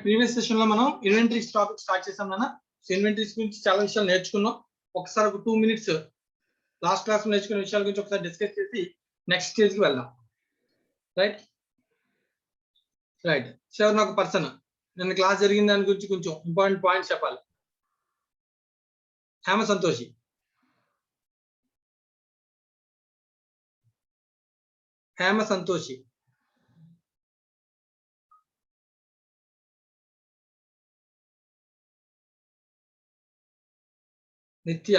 Previous session లో మనం inventories topic start చేసాం నాన్న. ఇన్వెంటరీస్ గురించి చాలా విషయాలు నేర్చుకున్నాం. ఒకసారి ఒక 2 minutes లాస్ట్ క్లాస్ నేర్చుకున్న విషయాల గురించి ఒకసారి డిస్కస్ చేసి నెక్స్ట్ స్టేజ్ కి వెళ్దాం. రైట్ రైట్ సార్, నాకు పర్సన్ నిన్న క్లాస్ జరిగిన దాని గురించి కొంచెం ఇంపార్టెంట్ పాయింట్స్ చెప్పాలి. హేమ సంతోషి. హేమ సంతోషి. నిత్య.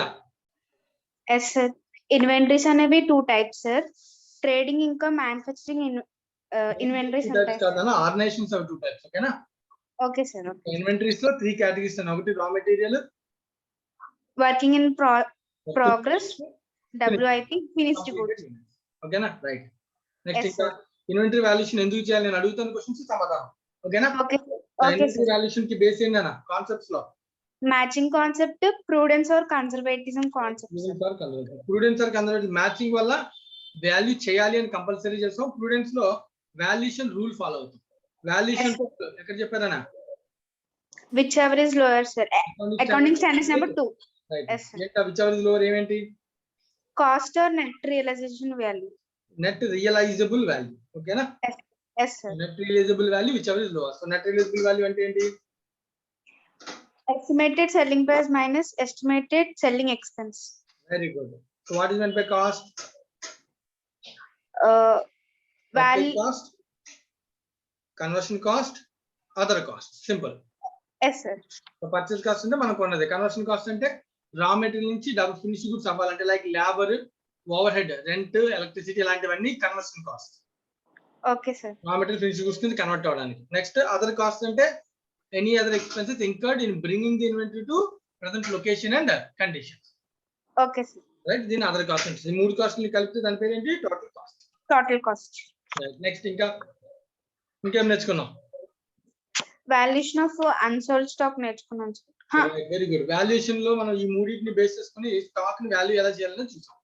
ఎస్ సార్, ఇన్వెంటరీస్ అనేవి 2 టైప్స్ సార్. ట్రేడింగ్ ఇంకా మ్యానుఫ్యాక్చరింగ్ ఇన్వెంటరీస్ ఉంటాయి. Organisations are 2 types. ఓకేనా? Okay sir. ఇన్వెంటరీస్ లో 3 కేటగిరీస్ ఉన్నాయి. ఒకటి raw material, working in progress, WIP, finished goods. ఓకేనా? రైట్. నెక్స్ట్ ఇంకా ఇన్వెంటరీ వాల్యుయేషన్ ఎందుకు చేయాలి నేను అడుగుతున్న క్వశ్చన్స్ సమాధానం. ఓకేనా? ఇన్వెంటరీ వాల్యుయేషన్ కి బేస్ ఏంటన్నా కాన్సెప్ట్స్ లో matching concept, prudence or conservatism concept. Prudence or conservative matching వల్ల వాల్యూ చేయాలి అని కంపల్సరీ చేస్తాం. ప్రూడెన్స్ లో వాల్యుయేషన్ రూల్ ఫాలో అవుతాం. వాల్యుయేషన్ ఎక్కడ చెప్పారన్నా? Whichever is lower sir. Accounting standards number 2. yes ఏంటా విచ్ ఎవర్ ఇస్ లోయర్? ఏమేంటి? Cost or net realisation value. Net realisable value. ఓకేనా? yes sir. Net realisable value whichever is lower. So net realisable value అంటే ఏంటి? Estimated selling price minus estimated selling expense. Very good. So what is meant by cost? Value cost, conversion cost, other cost. Simple. Yes sir. So purchase cost ante manaku unnadi. Conversion cost ante raw material nunchi double finished goods avvalante like labor, overhead, rent, electricity ilantivanni conversion cost. Okay sir. Raw material finished goods ki convert avvadaniki. Next other cost ante any other expenses incurred in bringing the inventory to present location and conditions. Okay sir. Right, then other cost ante ee మూడు cost ని కలిపితే దాని పేరు ఏంటి? Total cost. Total cost. Right. Next ఇంకేం నేర్చుకున్నాం? Valuation of unsold stock నేర్చుకున్నాం sir. Very good. Valuation లో మనం ఈ మూడింటిని బేస్ చేసుకుని స్టాక్ ని వాల్యూ ఎలా చేయాలని చూసాం.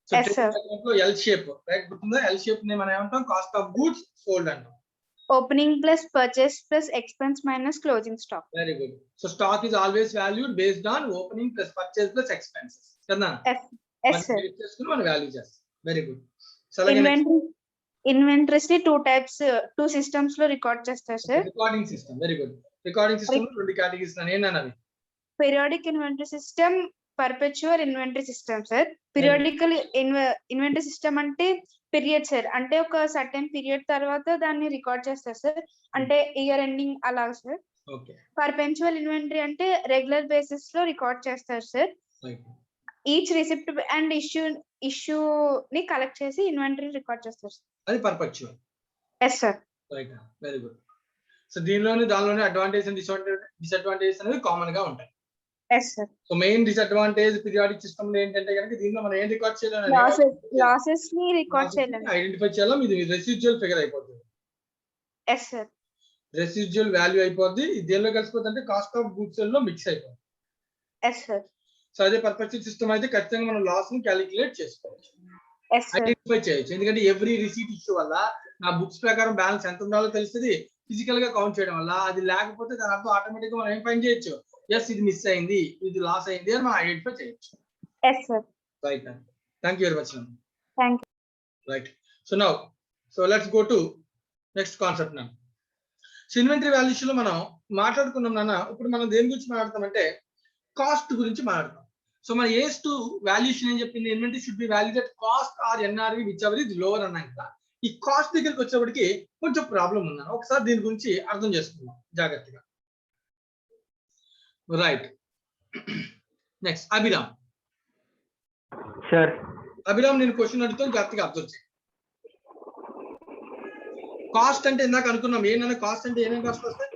సో ఎల్ షేప్ రైట్ గుర్తుందా? ఎల్ షేప్ ని మనం ఏమంటాం? కాస్ట్ ఆఫ్ గూడ్స్ సోల్డ్ అంటాం. Opening plus purchase plus expense minus closing stock. Very good. So stock is always valued based on opening plus purchase plus expenses. Kadna? Yes sir. Man value just. Very good. So Inventories ni 2 types, 2 systems lo record chestar sir. Recording system. Very good. Recording system lo 2 categories nani ennavi? Periodic inventory system, perpetual inventory system sir. Periodical inventory system ante period sir. అంటే ఒక certain period తర్వాత దాన్ని record చేస్తారు సార్. అంటే year ending అలా సార్. Perpetual inventory అంటే రెగ్యులర్ బేసిస్ లో రికార్డ్ చేస్తారు సార్. ఈచ్ రిసిప్ట్ అండ్ ఇష్యూ ని కలెక్ట్ చేసి ఇన్వెంటరీ రికార్డ్ చేస్తారు సార్. అది perpetual. Yes sir. Right. Very good. So దానిలోనే అడ్వాంటేజ్ అండ్ డిసడ్వాంటేజెస్ అనేవి కామన్ గా ఉంటాయి. Yes sir. So main disadvantage periodic system లో ఏంటంటే కనుక దీనిలో మనం ఏం రికార్డ్ చేయాలి? లాసెస్ ని రికార్డ్ చేయాలి. ఐడెంటిఫై చేయాలి. ఇది రెసిడ్యువల్ ఫిగర్ అయిపోతుంది. Yes sir. రెసిడ్యువల్ వాల్యూ అయిపోద్ది. ఇది దేనిలో కలిసిపోతుంది అంటే కాస్ట్ ఆఫ్ గూడ్స్ లో మిక్స్ అయిపోతుంది. Yes sir. సో అదే పర్పెచువల్ సిస్టమ్ అయితే ఖచ్చితంగా మనం లాస్ ని క్యాలిక్యులేట్ చేసుకోవచ్చు. ఐడెంటిఫై చేయొచ్చు. ఎందుకంటే ఎవ్రీ రిసీట్ ఇష్యూ వల్ల నా బుక్స్ ప్రకారం బ్యాలెన్స్ ఎంత ఉండాలో తెలుస్తుంది. ఫిజికల్ గా కౌంట్ చేయడం వల్ల అది లేకపోతే దాని అర్థం ఆటోమేటిక్ గా మనం ఏం ఫైండ్ చేయొచ్చు? ఎస్ ఇది మిస్ అయింది, ఇది లాస్ అయింది అని మనం ఐడెంటిఫై చేయొచ్చు. Yes sir. Right. Thank you very much. Thank you. Right. So let's go to next concept నాన్న. సో ఇన్వెంటరీ వాల్యుయేషన్ లో మనం మాట్లాడుకున్నాం నాన్న. ఇప్పుడు మనం దేని గురించి మాట్లాడతామంటే కాస్ట్ గురించి మాట్లాడతాం. సో మన ఏస్ టు వాల్యుయేషన్ ఏం చెప్పింది? Inventory should be valued at cost or NRV whichever is lower అన్నాం కదా. ఈ కాస్ట్ దగ్గరికి వచ్చేప్పటికి కొంచెం ప్రాబ్లం ఉందన్న. ఒకసారి దీని గురించి అర్థం చేసుకుందాం జాగ్రత్తగా. Right. Next Abhiram. Sir. Abhiram నేను క్వశ్చన్ అడుగుతాను, జాగ్రత్తగా అబ్జర్వ్ చేయి. కాస్ట్ అంటే ఇందాక అనుకున్నాం. ఏంటన్నా కాస్ట్ అంటే ఏమేమి కాస్ట్ వస్తాయి?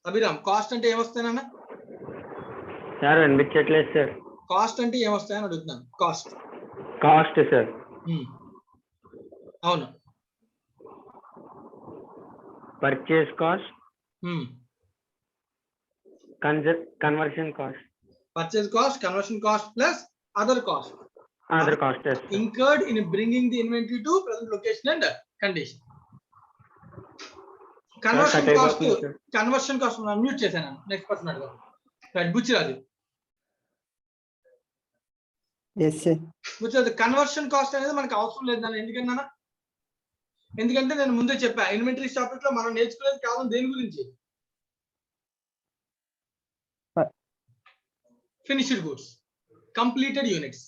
అభిరామ్ కాస్ట్ అంటే ఏమొస్తాయన్నా? సార్ వినిపించట్లేదు సార్. కాస్ట్ అంటే ఏమొస్తాయని అడుగుతున్నాను. Cost sir. అవును. Purchase cost, conversion cost. Purchase cost, conversion cost plus other cost. Other cost, yes, sir. incurred in bringing the inventory to present location and condition. Conversion cut cost, అయిపోతుంది, sir. conversion cost mute చేశాను. Next person అడగ. Right Buchiraju. Yes, sir. Buchiraju conversion cost అనేది మనకు అవసరం లేదు నాన్న. ఎందుకన్నా? ఎందుకంటే నేను ముందే చెప్పా ఇన్వెంటరీ టాపిక్ లో మనం నేర్చుకునేది కేవలం దేని గురించి? Finished goods, completed units.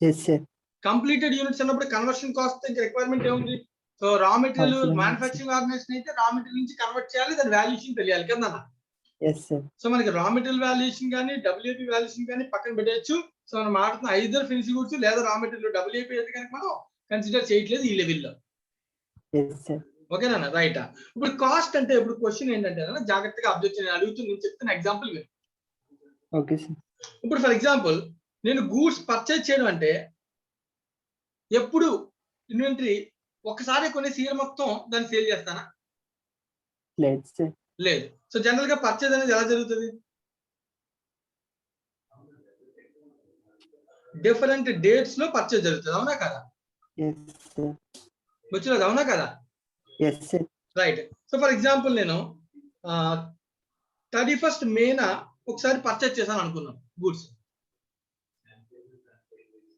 Yes, sir. Completed units అన్నప్పుడు కన్వర్షన్ కాస్ట్ ఇంకా రిక్వైర్మెంట్ ఏముంది? So raw material Absolutely. Manufacturing organisation అయితే రా మెటీరియల్ నుంచి కన్వర్ట్ చేయాలి, దాని వాల్యుయేషన్ తెలియాలి కదా నాన్న. Yes, sir. సో మనకి రా మెటీరియల్ వాల్యుయేషన్ కానీ డబ్ల్యూఏపీ వాల్యుయేషన్ కానీ పక్కన పెట్టచ్చు. సో మనం మాట్లాడుతున్న ఐదర్ ఫినిష్ గూడ్స్ లేదా రా మెటీరియల్ డబ్ల్యూఏపీ అయితే కనుక మనం కన్సిడర్ చేయట్లేదు ఈ లెవెల్లో. Yes, sir. ఓకేనా? రైట్. ఇప్పుడు కాస్ట్ అంటే ఇప్పుడు క్వశ్చన్ ఏంటంటే జాగ్రత్తగా అబ్జర్వ్ చేయండి, అడుగుతుంది నేను చెప్తున్న ఎగ్జాంపుల్ విను. Okay, sir. ఇప్పుడు ఫర్ ఎగ్జాంపుల్ నేను గూడ్స్ పర్చేజ్ చేయడం అంటే ఎప్పుడు ఇన్వెంటరీ ఒకసారి కొనేసి ఇయర్ మొత్తం దాన్ని సేల్ చేస్తానా? Let's say. లేదు. సో జనరల్ గా పర్చేజ్ అనేది ఎలా జరుగుతుంది? డిఫరెంట్ డేట్స్ లో పర్చేజ్ జరుగుతుంది, అవునా కదా? Yes, sir. వచ్చినది అవునా కదా? Yes, sir. Right. So for example నేను 31st మేన ఒకసారి పర్చేజ్ చేశాను అనుకున్నాం గూడ్స్.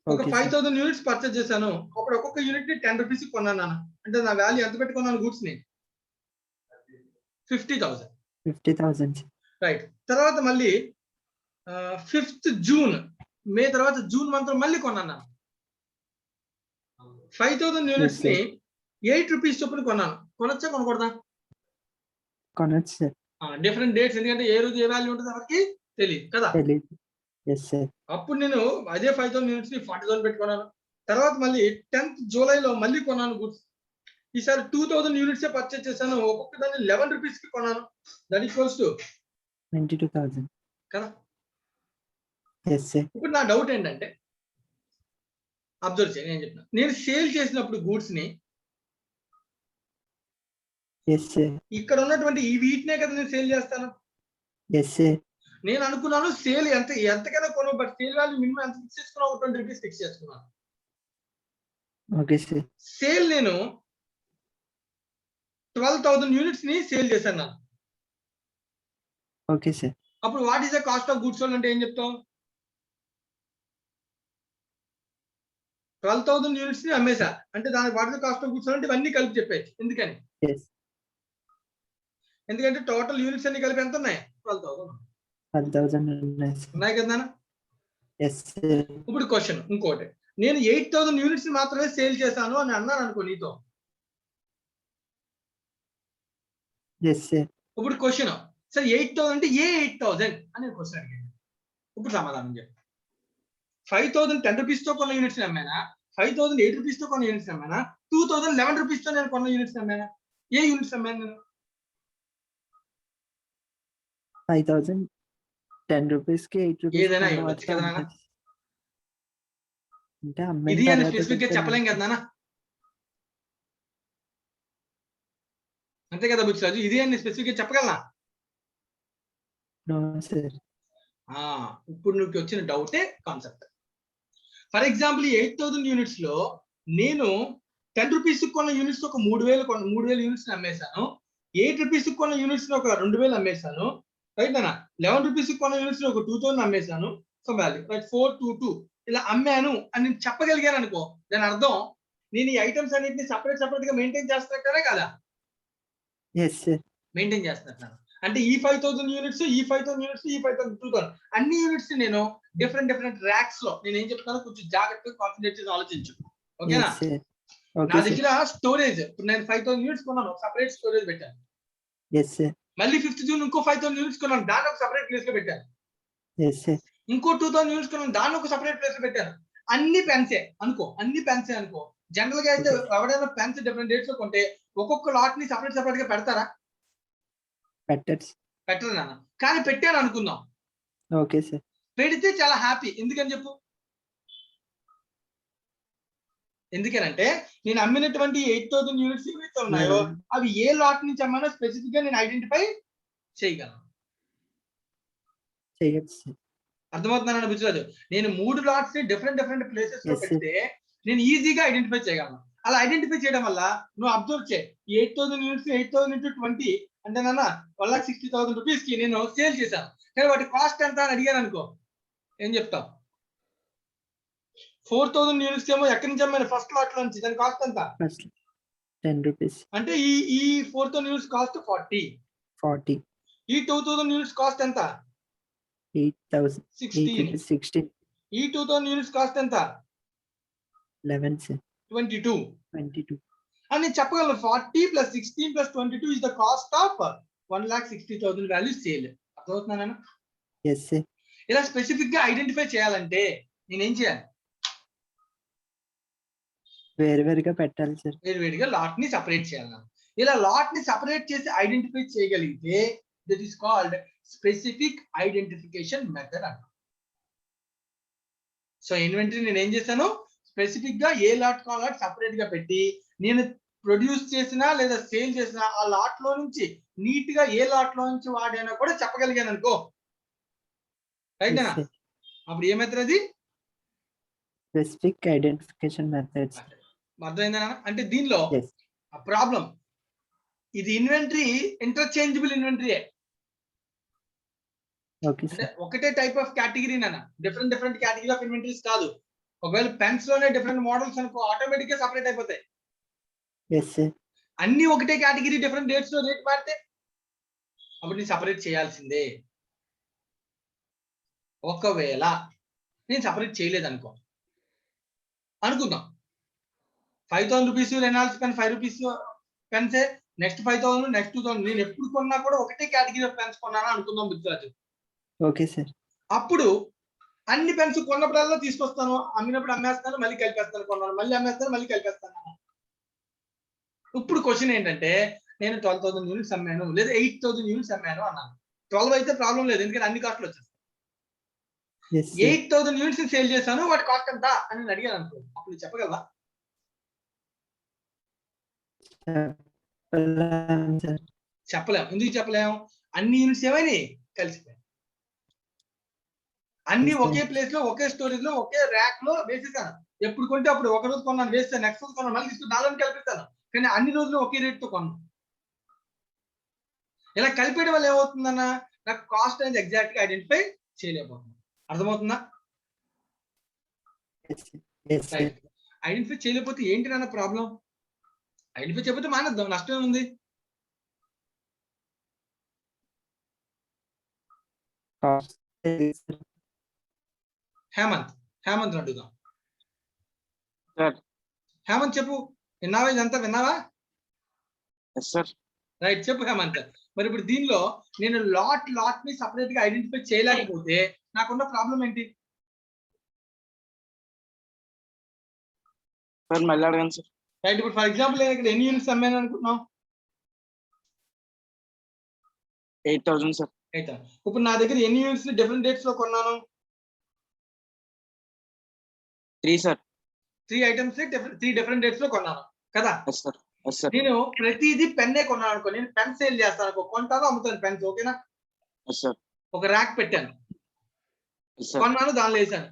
ఒక Okay, sir. 5000 యూనిట్స్ పర్చేజ్ చేశాను. అప్పుడు ఒక్కొక్క యూనిట్ ని 10 రూపీస్ కొన్నాను నాన్న. అంటే నా వాల్యూ ఎంత పెట్టుకున్నాను గూడ్స్ ని? 50,000. 50,000. sir. రైట్. తర్వాత మళ్ళీ 5th జూన్, మే తర్వాత జూన్ మంత్ మళ్ళీ కొన్నాను నాన్న. 5000 యూనిట్స్ ని 8 రూపీస్ చొప్పున కొన్నాను. కొనొచ్చా కొనకూడదా? Correct, sir. డిఫరెంట్ డేట్స్, ఎందుకంటే ఏ రోజు ఏ వాల్యూ ఉంటుంది ఎవరికి తెలియదు కదా. Tele- Yes, sir. అప్పుడు నేను అదే 5000 యూనిట్స్ ని 40,000 పెట్టుకున్నాను. తర్వాత మళ్ళీ 10th జూలైలో మళ్ళీ కొన్నాను గూడ్స్. ఈసారి 2000 యూనిట్స్ పర్చేజ్ చేశాను. ఒక్కొక్క దాన్ని 11 రూపీస్ కి కొన్నాను. That equals to 92,000. కదా. Yes, sir. ఇప్పుడు నా డౌట్ ఏంటంటే అబ్జర్వ్ చేయండి, నేను చెప్తున్నా నేను సేల్ చేసినప్పుడు గూడ్స్ ని Yes, sir. ఇక్కడ ఉన్నటువంటి ఈ వీటినే కదా నేను సేల్ చేస్తాను. Yes, sir. నేను అనుకున్నాను సేల్ ఎంతకైనా కొను, బట్ సేల్ వాల్యూ మినిమం ఎంత ఫిక్స్ చేసుకున్నాను? 20 రూపీస్ ఫిక్స్ చేసుకున్నాను. Okay, sir. సేల్ నేను 12,000 యూనిట్స్ ని సేల్ చేశాను ನಾನು. Okay, sir. అప్పుడు what is the cost of goods sold అంటే ఏం చెప్తాం? 12,000 యూనిట్స్ ని అమ్మేశా అంటే దానికి what is the cost of goods sold అంటే ఇవన్నీ కలిపి చెప్పేది. ఎందుకని? Yes. ఎందుకంటే టోటల్ యూనిట్స్ అన్ని కలిపి ఎంత ఉన్నాయి? 12,000 1,000 ఉన్నాయి, sir. ఉన్నాయి కదా నాన్న. Yes, sir. ఇప్పుడు క్వశ్చన్ ఇంకోటి, నేను 8,000 యూనిట్స్ ని మాత్రమే సేల్ చేశాను అని అన్నాను అనుకో నీతో. Yes, sir. ఇప్పుడు క్వశ్చన్ సరే 8,000 అంటే ఏ 8,000 అనే క్వశ్చన్ అడిగాను. ఇప్పుడు సమాధానం చెప్పు. 5,000 10 రూపీస్ తో కొన్న యూనిట్స్ అమ్మానా? 5,000 8 రూపీస్ తో కొన్న యూనిట్స్ అమ్మానా? 2,000 11 రూపీస్ తో నేను కొన్న యూనిట్స్ అమ్మానా? ఏ యూనిట్స్ అమ్మాను నేను? 5,000 10 rupees కి 8 rupees ఏదైనా కొన్న ఇవ్వచ్చు వాటికి కదా నాన్న. అమ్మచ్చు. అంటే అమ్మిన ఇది అని తర్వాత స్పెసిఫిక్ గా చెప్పండి. చెప్పలేం కదా నాన్న. అంతే కదా బుచ్చిరాజు, ఇది అని స్పెసిఫిక్ గా చెప్పగలనా? No, sir. ఇప్పుడు నీకు వచ్చిన డౌటే కాన్సెప్ట్. ఫర్ ఎగ్జాంపుల్ ఈ 8,000 యూనిట్స్ లో నేను 10 రూపీస్ కొన్న యూనిట్స్ ఒక 3,000 యూనిట్స్ అమ్మేశాను. 8 రూపీస్ కొన్న యూనిట్స్ ఒక 2,000 అమ్మేశాను. రైట్ అన్న. 11 రూపీస్ కొన్న యూనిట్స్ ఒక 2,000 అమ్మేశాను. సో వాల్యూ రైట్ 422 ఇలా అమ్మాను అని నేను చెప్పగలిగాను అనుకో, దాని అర్థం నేను ఈ ఐటమ్స్ అన్నింటినీ సపరేట్ గా మెయింటైన్ చేస్తున్నట్టే కదా. Yes, sir. మెయింటైన్ చేస్తున్నట్టు అంటే ఈ 5,000 యూనిట్స్, ఈ 5,000 యూనిట్స్, ఈ 5,000 2,000 అన్ని యూనిట్స్ నేను డిఫరెంట్ ర్యాక్స్ లో నేను ఏం చెప్తానో కొంచెం జాగ్రత్తగా కాన్సన్ట్రేట్ చేసి ఆలోచించు. ఓకేనా? Yes, sir. నా Okay, sir. దగ్గర స్టోరేజ్ ఇప్పుడు నేను 5,000 యూనిట్స్ కొన్నాను, సపరేట్ స్టోరేజ్ పెట్టాను. Yes, sir. మళ్ళీ 5th జూన్ ఇంకో 5,000 యూనిట్స్ కొన్నాను, దాన్ని ఒక సపరేట్ ప్లేస్ లో పెట్టాను. Yes, sir. ఇంకో 2,000 యూనిట్స్ కొన్నాను, దాన్ని ఒక సపరేట్ ప్లేస్ లో పెట్టాను. అన్ని పెన్సే అనుకో, జనరల్ గా అయితే ఎవరైనా పెన్స్ డిఫరెంట్ డేట్స్ లో కొంటే ఒక్కొక్క లాట్ ని సపరేట్ గా పెడతారా? పెట్టరు నాన్న. కానీ పెట్టాను అనుకుందాం. Okay, sir. పెడితే చాలా హ్యాపీ. ఎందుకని చెప్పు? ఎందుకనంటే నేను అమ్మినటువంటి 8,000 యూనిట్స్ ఏవైతే ఉన్నాయో అవి ఏ లాట్ నుంచి అమ్మానో స్పెసిఫిక్ గా నేను ఐడెంటిఫై చేయగలను. చేయొచ్చు, sir. అర్థమవుతున్నాను బుజ్జిరాజు. నేను 3 లాట్స్ ని డిఫరెంట్ ప్లేసెస్ లో Yes, sir. పెడితే నేను ఈజీగా ఐడెంటిఫై చేయగలను. అలా ఐడెంటిఫై చేయడం వల్ల నువ్వు అబ్జర్వ్ చేయి, 8,000 యూనిట్స్ 8,000 into 20 అంటే నాన్న 1,60,000 రూపీస్ కి నేను సేల్ చేశాను. కానీ వాటి కాస్ట్ ఎంత అని అడిగాను అనుకో, ఏం చెప్తావు? 4,000 యూనిట్స్ ఏమో ఎక్కడి నుంచి అమ్మాను? ఫస్ట్ లాట్ లో నుంచి. దాని కాస్ట్ ఎంత? First 10 rupees. అంటే ఈ 4,000 యూనిట్స్ కాస్ట్ 40. 40. ఈ 2,000 యూనిట్స్ కాస్ట్ ఎంత? 8,000. 16. 16. ఈ 2,000 యూనిట్స్ కాస్ట్ ఎంత? 11, sir. 22. 22. అని నేను చెప్పగలను. 40 + 16 + 22 is the cost of 1,60,000 value sale. అర్థమవుతుందా? Yes, sir. ఇలా స్పెసిఫిక్ గా ఐడెంటిఫై చేయాలంటే నేనేం చేయాలి? వేరువేరుగా పెట్టాలి సార్. వేరువేరుగా లాట్ ని సెపరేట్ చేయాలి. ఇలా లాట్ ని సెపరేట్ చేసి ఐడెంటిఫై చేయగలిగితే that is called specific identification method అంట. సో ఇన్వెంటరీ నేను ఏం చేశాను? స్పెసిఫిక్ గా a lot call lot separate గా పెట్టి నేను ప్రొడ్యూస్ చేసినా లేదా సేల్ చేసినా ఆ లాట్ లో నుంచి నీట్ గా ఏ లాట్ లో నుంచి వాడైనా కూడా చెప్పగలిగాను అనుకో, రైటేనా? Yes, sir. అప్పుడు ఏ మెథడ్ అది? Specific identification methods. అర్థమైందా? అంటే దీనిలో Yes. ప్రాబ్లం ఇది ఇన్వెంటరీ ఇంటర్చేంజబుల్ ఇన్వెంటరీయే. ఓకే అంటే సార్. ఒకటే టైప్ ఆఫ్ కేటగిరీ నాన్న, డిఫరెంట్ కేటగిరీ ఆఫ్ ఇన్వెంటరీస్ కాదు. ఒకవేళ పెన్స్ లోనే డిఫరెంట్ మోడల్స్ అనుకో, ఆటోమేటిక్ గా సెపరేట్ అయిపోతాయి. Yes sir. అన్ని ఒకటే కేటగిరీ డిఫరెంట్ డేట్స్ లో రేట్ మారితే అప్పుడు నేను సెపరేట్ చేయాల్సిందే. ఒకవేళ నేను సెపరేట్ చేయలేదు అనుకో, అనుకుందాం 5,000 రూపీస్ రెనాల్డ్స్ పెన్ 5 రూపీస్ పెన్సే, నెక్స్ట్ 5,000, నెక్స్ట్ 2,000. నేను ఎప్పుడు కొన్నా కూడా ఒకటే కేటగిరీ ఆఫ్ పెన్స్ కొన్నాను అనుకుందాం బుద్ధిరాజు. Okay sir. అప్పుడు అన్ని పెన్స్ కొన్నప్పుడల్లా తీసుకొస్తాను, అమ్మినప్పుడు అమ్మేస్తాను, మళ్ళీ కలిపేస్తాను, కొన్నాను మళ్ళీ అమ్మేస్తాను, మళ్ళీ కలిపేస్తాను. ఇప్పుడు క్వశ్చన్ ఏంటంటే నేను 12,000 యూనిట్స్ అమ్మాను లేదా 8,000 యూనిట్స్ అమ్మాను అన్నాను. 12 అయితే ప్రాబ్లం లేదు, ఎందుకంటే అన్ని కాస్ట్లు వచ్చేస్తాయి. Yes, sir. 8,000 యూనిట్స్ సేల్ చేశాను, వాటి కాస్ట్ ఎంత అని నేను అడిగాను అనుకో, అప్పుడు చెప్పగలవా? సార్. చెప్పలేం. ఎందుకు చెప్పలేం? అన్ని యూనిట్స్ ఏమైనాయి? కలిసిపోయాయి. అన్ని Yes, sir. ఒకే ప్లేస్ లో, ఒకే స్టోరేజ్ లో, ఒకే ర్యాక్ లో వేసేసాను. ఎప్పుడు కొంటే అప్పుడు ఒక రోజు కొన్నాను, వేస్తాను, నెక్స్ట్ రోజు కొన్నాను, మళ్ళీ తీసుకుని దానిలో కలిపిస్తాను. కానీ అన్ని రోజులు ఒకే రేట్ తో కొన్నాను. ఇలా కలిపేయడం వల్ల ఏమవుతుందన్న, నాకు కాస్ట్ అనేది ఎగ్జాక్ట్ గా ఐడెంటిఫై చేయలేకపోతున్నాను. అర్థమవుతుందా? Yes, sir. Yes, sir. Identify చేయలేకపోతే ఏంటి నాన్న ప్రాబ్లం? ఐడెంటిఫై చేయకపోతే మానేద్దాం, నష్టం ఏముంది? Cost. హేమంత్ అడుగుదాం. Sir. హేమంత్ చెప్పు, విన్నావా? ఇదంతా విన్నావా? Yes, sir. రైట్, చెప్పు హేమంత్. మరి ఇప్పుడు దీనిలో నేను లాట్ ని సపరేట్ గా ఐడెంటిఫై చేయలేకపోతే నాకున్న ప్రాబ్లం ఏంటి? Sir, మళ్ళీ అడగండి సార్. రైట్, ఇప్పుడు ఫర్ ఎగ్జాంపుల్ నేను ఇక్కడ ఎన్ని యూనిట్స్ అమ్మాను అనుకుంటున్నావు? 8,000 సార్. అయితే ఇప్పుడు నా దగ్గర ఎన్ని యూనిట్స్ డిఫరెంట్ డేట్స్ లో కొన్నాను? 3 సార్. 3 ఐటమ్స్ 3 డిఫరెంట్ డేట్స్ లో కొన్నాను కదా. Yes sir. Yes sir. నేను ప్రతిదీ పెన్నే కొన్నాను అనుకో, నేను పెన్ సేల్ చేస్తాను అనుకో, కొంటాను, అమ్ముతాను పెన్స్, ఓకేనా? Yes sir. ఒక ర్యాక్ పెట్టాను, ఎస్ సార్. కొన్నాను, దానిలో వేసాను,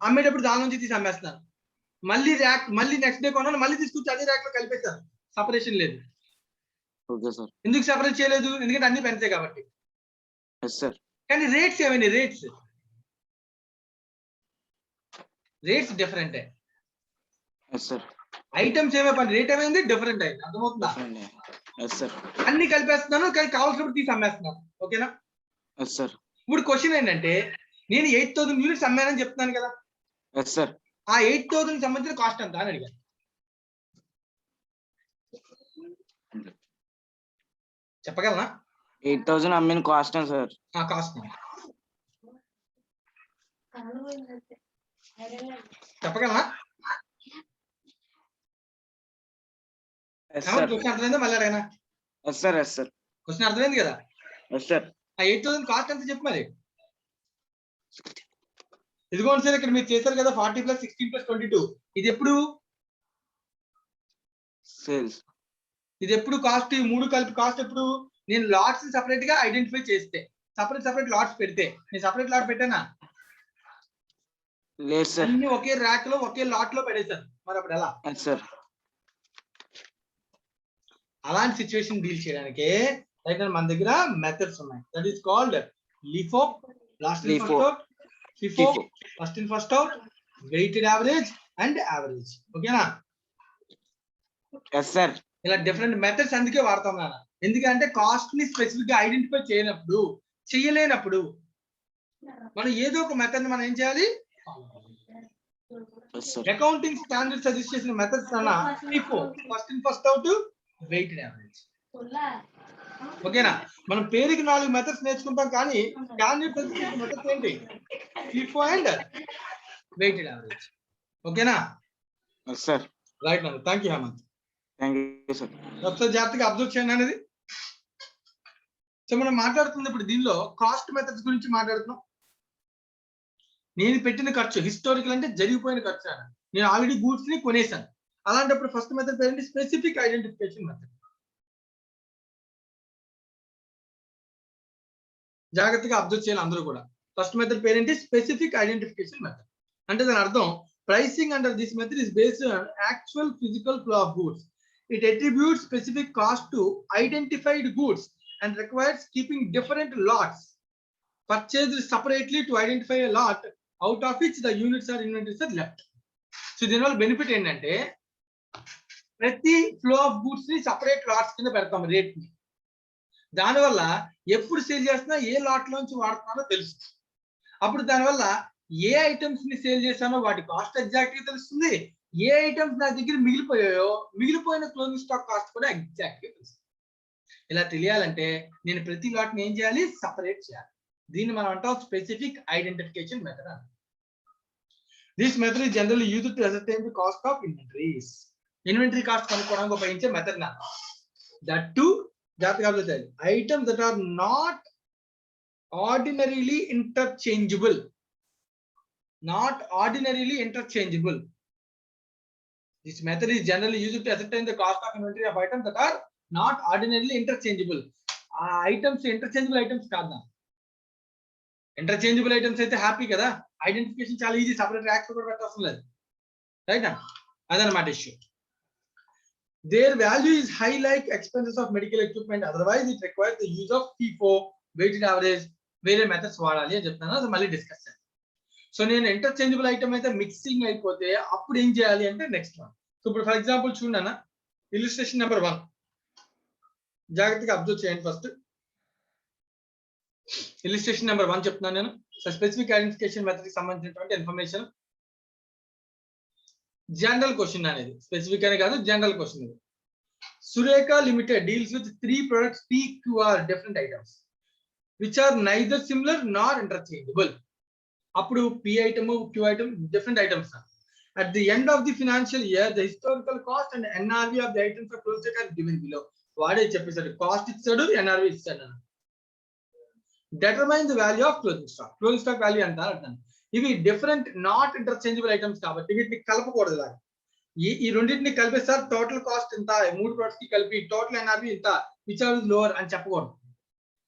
అమ్మేటప్పుడు దాని నుంచి తీసి అమ్మేస్తున్నాను. మళ్ళీ నెక్స్ట్ డే కొన్నాను, మళ్ళీ తీసుకొచ్చి అదే ర్యాక్ లో కలిపేస్తాను. సపరేషన్ లేదు. Okay sir. ఎందుకు సెపరేట్ చేయలేదు? ఎందుకంటే అన్ని పెన్సే కాబట్టి. Yes sir. కానీ రేట్స్ ఏమైనాయి? రేట్స్ డిఫరెంటే. Yes sir. ఐటమ్స్ ఏమైపోయింది, రేట్ ఏమైంది, డిఫరెంట్ అయింది. అర్థమవుతుందా? Yes sir. అన్ని కలిపేస్తున్నాను, కానీ కావాల్సినప్పుడు తీసి అమ్మేస్తున్నాను, ఓకేనా? Yes sir. ఇప్పుడు క్వశ్చన్ ఏంటంటే నేను 8,000 యూనిట్స్ అమ్మానని చెప్తున్నాను కదా, ఎస్ సార్. ఆ 8,000 సంబంధించిన కాస్ట్ ఎంత అని అడిగాను. చెప్పగలనా? 8,000 అమ్మిన కాస్ట్ సార్. ఆ కాస్ట్ చెప్పగలనా? Yes sir. క్వశ్చన్ అర్థమైందా? మళ్ళీ అడగనా? Yes sir. Yes sir. Question అర్థమైంది కదా? Yes sir. ఆ 8,000 కాస్ట్ ఎంత చెప్పు మరి. ఇదిగోండి సార్, ఇక్కడ మీరు చేశారు కదా 40 + 16 + 22. ఇది ఎప్పుడు? సేల్స్. ఇది ఎప్పుడు కాస్ట్? ఈ 3 కలిపి కాస్ట్ ఎప్పుడు? నేను లాట్స్ సెపరేట్ గా ఐడెంటిఫై చేస్తే, సెపరేట్ లాట్స్ పెడితే. నేను సెపరేట్ లాట్ పెట్టానా? లేదు సార్. అన్ని ఒకే ర్యాక్ లో ఒకే లాట్ లో పడేశారు. మరి అప్పుడు ఎలా? Yes sir. అలాంటి సిచ్యువేషన్ డీల్ చేయడానికి అయితే మన దగ్గర మెథడ్స్ ఉన్నాయి. That is called LIFO, last in first out, FIFO, first in first out, weighted average and average. ఓకేనా? Yes sir. ఇలా డిఫరెంట్ మెథడ్స్ అందుకే వాడతాం నాన్న. ఎందుకంటే కాస్ట్ ని స్పెసిఫిక్ గా ఐడెంటిఫై చేయలేనప్పుడు మనం ఏదో ఒక మెథడ్ ని మనం ఏం చేయాలి? Yes sir. Accounting standard suggest చేసిన మెథడ్స్ అన్న FIFO, first in first out, weighted average. ఓకేనా? మనం పేరుకి 4 మెథడ్స్ నేర్చుకుంటాం, కానీ స్టాండర్డ్ సజెస్ట్ చేసిన మెథడ్స్ ఏంటి? FIFO and weighted average. ఓకేనా? Yes sir. రైట్ నాన్న. Thank you Hemanth. Thank you sir. ఒకసారి జాగ్రత్తగా అబ్జర్వ్ చేయండి అనేది. సో మనం మాట్లాడుతుంది ఇప్పుడు దీనిలో కాస్ట్ మెథడ్స్ గురించి మాట్లాడుతున్నాం. నేను పెట్టిన ఖర్చు హిస్టారికల్ అంటే జరిగిపోయిన ఖర్చు అన్న. నేను ఆల్రెడీ గూడ్స్ ని కొనేసాను. అలాంటప్పుడు ఫస్ట్ మెథడ్ పేరేంటి? Specific identification method. జాగ్రత్తగా అబ్జర్వ్ చేయాలి అందరూ కూడా. ఫస్ట్ మెథడ్ పేరేంటి? Specific identification method. అంటే దాని అర్థం pricing under this method is based on actual physical flow of goods. It attributes specific cost to identified goods and requires keeping different lots purchased separately to identify a lot out of which the units or inventories are left. So దీనివల్ల benefit ఏంటంటే ప్రతి flow of goods ని separate LADS కింద పెడతాం rate ని. దానివల్ల ఎప్పుడు sale చేస్తున్నా ఏ లాట్ లోంచి వాడుతున్నానో తెలుసు. అప్పుడు దానివల్ల ఏ ఐటమ్స్ ని సేల్ చేశానో వాటి కాస్ట్ ఎగ్జాక్ట్ గా తెలుస్తుంది. ఏ ఐటమ్స్ నా దగ్గర మిగిలిపోయాయో మిగిలిపోయిన క్లోజింగ్ స్టాక్ కాస్ట్ కూడా ఎగ్జాక్ట్ గా తెలుస్తుంది. ఇలా తెలియాలంటే నేను ప్రతి లాట్ ని ఏం చేయాలి? సపరేట్ చేయాలి. దీన్ని మనం అంటాం స్పెసిఫిక్ ఐడెంటిఫికేషన్ మెథడ్ అని. This method is generally used to ascertain the cost of inventories. Inventory cost కనుక్కోవడానికి ఉపయోగించే మెథడ్ నా. దట్ టు జాగ్రత్తగా observe. Items that are not ordinarily interchangeable. Not ordinarily interchangeable. This method is generally used to ascertain the cost of inventory of items that are not ordinarily interchangeable. Items interchangeable items కాదు. Interchangeable items అయితే happy కదా, identification చాలా easy, separate racks కూడా పెట్టవసరం లేదు. Right అదనమాట issue. Their value is high like expenses of medical equipment, otherwise it requires the use of FIFO, weighted average, వేరే methods వాడాలి అని చెప్తాను. మళ్ళీ డిస్కస్ చేస్తాను. సో నేను ఇంటర్చేంజబుల్ ఐటమ్ అయితే మిక్సింగ్ అయిపోతే అప్పుడు ఏం చేయాలి అంటే నెక్స్ట్ వన్. సో ఇప్పుడు ఫర్ ఎగ్జాంపుల్ చూడన్నా ఇల్లుస్ట్రేషన్ నెంబర్ 1 జాగ్రత్తగా అబ్జర్వ్ చేయండి. ఫస్ట్ ఇల్లుస్ట్రేషన్ నెంబర్ 1 చెప్తున్నాను నేను. సో స్పెసిఫిక్ ఐడెంటిఫికేషన్ మెథడ్ కి సంబంధించినటువంటి ఇన్ఫర్మేషన్ జనరల్ క్వశ్చన్ అనేది, స్పెసిఫిక్ అనే కాదు, జనరల్ క్వశ్చన్ ఇది. Surekha limited deals with 3 products PQR different items which are neither similar nor interchangeable. అప్పుడు P item Q item different items. At the end of the financial year, the historical cost and NRV of the items are closed are given below. వాడే చెప్పేసాడు, cost ఇచ్చాడు, NRV ఇచ్చాడు. Determine the value of closing stock. Closing stock value అంటారు. ఇవి different not interchangeable items కాబట్టి వీటిని కలపకూడదు. ఇలా ఈ రెండింటిని కలిపేసారు టోటల్ కాస్ట్ ఇంత, 3 products కి కలిపి టోటల్ NRV ఇంత, విచ్ ఆర్ లోవర్ అని చెప్పకూడదు.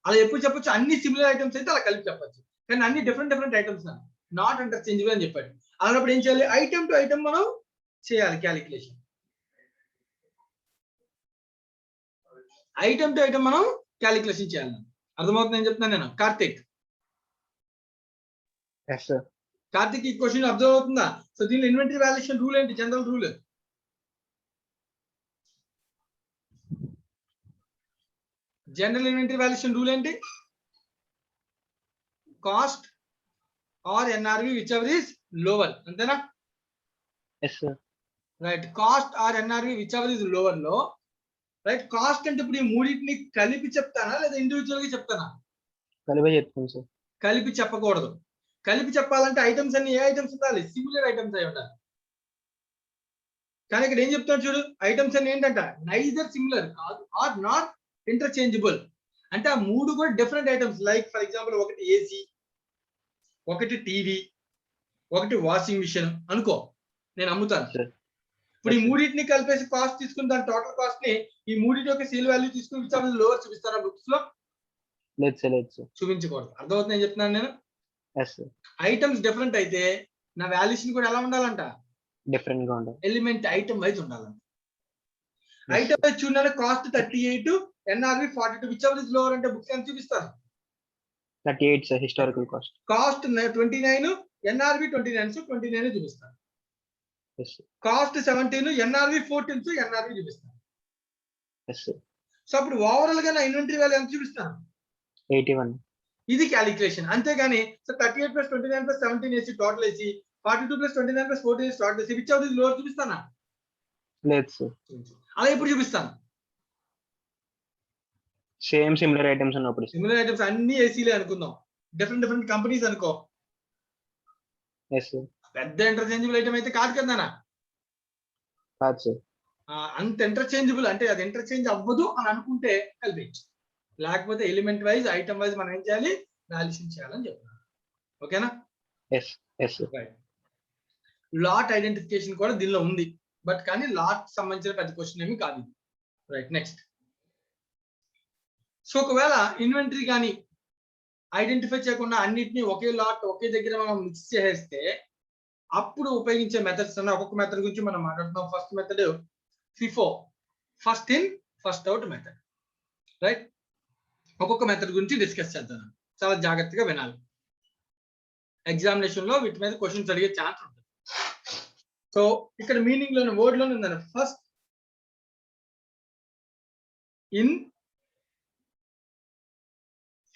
అలా ఎప్పుడు చెప్పొచ్చు? అన్ని సిమిలర్ ఐటమ్స్ అయితే అలా కలిపి చెప్పచ్చు, కానీ అన్ని డిఫరెంట్ ఐటమ్స్ నాట్ ఇంటర్చేంజబుల్ అని చెప్పాడు. అలాంటప్పుడు ఏం చేయాలి? ఐటమ్ టు ఐటమ్ మనం చేయాలి క్యాలిక్యులేషన్. ఐటమ్ టు ఐటమ్ మనం క్యాలిక్యులేషన్ చేయాలి. అర్థమవుతుంది నేను చెప్తున్నాను నేను. కార్తిక్ కార్తిక్ ఈ క్వశ్చన్ అబ్జర్వ్ అవుతుందా? సో దీనిలో ఇన్వెంటరీ వాల్యుయేషన్ రూల్ ఏంటి? General rule. General inventory valuation rule ఏంటి? Cost or NRV whichever is lower, అంతేనా? Right. Cost or NRV whichever is lower లో, రైట్. కాస్ట్ అంటే ఇప్పుడు ఈ మూడింటిని కలిపి చెప్తానా లేదా ఇండివిజువల్ గా చెప్తానా? కలిపి చెప్తాను సార్. కలిపి చెప్పకూడదు. కలిపి చెప్పాలంటే ఐటమ్స్ అన్ని ఏ ఐటమ్స్ ఉండాలి? సిమిలర్ ఐటమ్స్ అయి ఉండాలి. కానీ ఇక్కడ ఏం చెప్తాను చూడు, ఐటమ్స్ అన్ని ఏంటంట నైదర్ సిమిలర్ కాదు ఆర్ నాట్ ఇంటర్చేంజబుల్. అంటే ఆ 3 కూడా different items. Like for example ఒకటి ఏసీ, ఒకటి టీవీ, ఒకటి వాషింగ్ మిషన్ అనుకో, నేను అమ్ముతాను. ఇప్పుడు ఈ మూడింటిని కలిపేసి కాస్ట్ తీసుకుని దాని టోటల్ కాస్ట్ ని ఈ మూడింటి యొక్క సేల్ వాల్యూ తీసుకుని విచ్ ఆర్ లోవర్ చూపిస్తారా బుక్స్ లో? లేదు సార్, లేదు సార్, చూపించకూడదు. అర్థమవుతుంది నేను చెప్తున్నాను నేను. yes sir. ఐటమ్స్ డిఫరెంట్ అయితే నా వాల్యుయేషన్ కూడా ఎలా ఉండాలంట, డిఫరెంట్ గా ఉండదు. ఎలిమెంట్ ఐటమ్ వైజ్ ఉండాలంట. ఐటమ్ వైజ్ చూడాలి. Cost 38, NRV 42, whichever is lower అంటే బుక్స్ ఎంత చూపిస్తారు. 38 sir historical cost. Cost 29, NRV 29, so 29 చూపిస్తారు. Yes cost 17, NRV 14, so NRV చూపిస్తారు. ఎస్ సో అప్పుడు ఓవరాల్ గా నా ఇన్వెంటరీ వాల్యూ ఎంత చూపిస్తాను, 81. ఇది క్యాలిక్యులేషన్. అంతేగాని సో 38 + 29 + 17 వేసి టోటల్ వేసి 42 + 29 + 14 వేసి టోటల్ వేసి విచ్ ఎవర్ ఇస్ లోవర్ చూపిస్తానా, లేదు సార్. అలా ఇప్పుడు చూపిస్తాను. సేమ్ సిమిలర్ ఐటమ్స్ ఉన్నప్పుడు సిమిలర్ ఐటమ్స్ అన్ని ఏసీలే అనుకుందాం, డిఫరెంట్ కంపెనీస్ అనుకో, ఎస్ సార్. పెద్ద ఇంటర్చేంజబుల్ ఐటమ్ అయితే కాదు కదా. కాదు సార్. అంత ఇంటర్చేంజబుల్ అంటే అది ఇంటర్చేంజ్ అవ్వదు అని అనుకుంటే కలిపేయచ్చు, లేకపోతే ఎలిమెంట్ వైజ్ ఐటమ్ వైజ్ మనం ఏం చేయాలి, వాల్యుయేషన్ చేయాలని చెప్తున్నాను. ఓకేనా. Yes yes right. Lot identification కూడా దీనిలో ఉంది, బట్ కానీ లాట్ సంబంధించిన పెద్ద క్వశ్చన్ ఏమి కాదు. రైట్. నెక్స్ట్. సో ఒకవేళ ఇన్వెంటరీ కానీ ఐడెంటిఫై చేయకుండా అన్నిటిని ఒకే లాట్ ఒకే దగ్గర మనం మిక్స్ చేసేస్తే అప్పుడు ఉపయోగించే మెథడ్స్ అన్న ఒక్కొక్క మెథడ్ గురించి మనం మాట్లాడుతున్నాం. First method FIFO, first in first out method. Right. ఒక్కొక్క మెథడ్ గురించి డిస్కస్ చేద్దాం, చాలా జాగ్రత్తగా వినాలి. ఎగ్జామినేషన్ లో వీటి మీద క్వశ్చన్స్ అడిగే ఛాన్స్ ఉంటుంది. సో ఇక్కడ మీనింగ్ లోని వర్డ్ లోనే ఉందండి, ఫస్ట్ ఇన్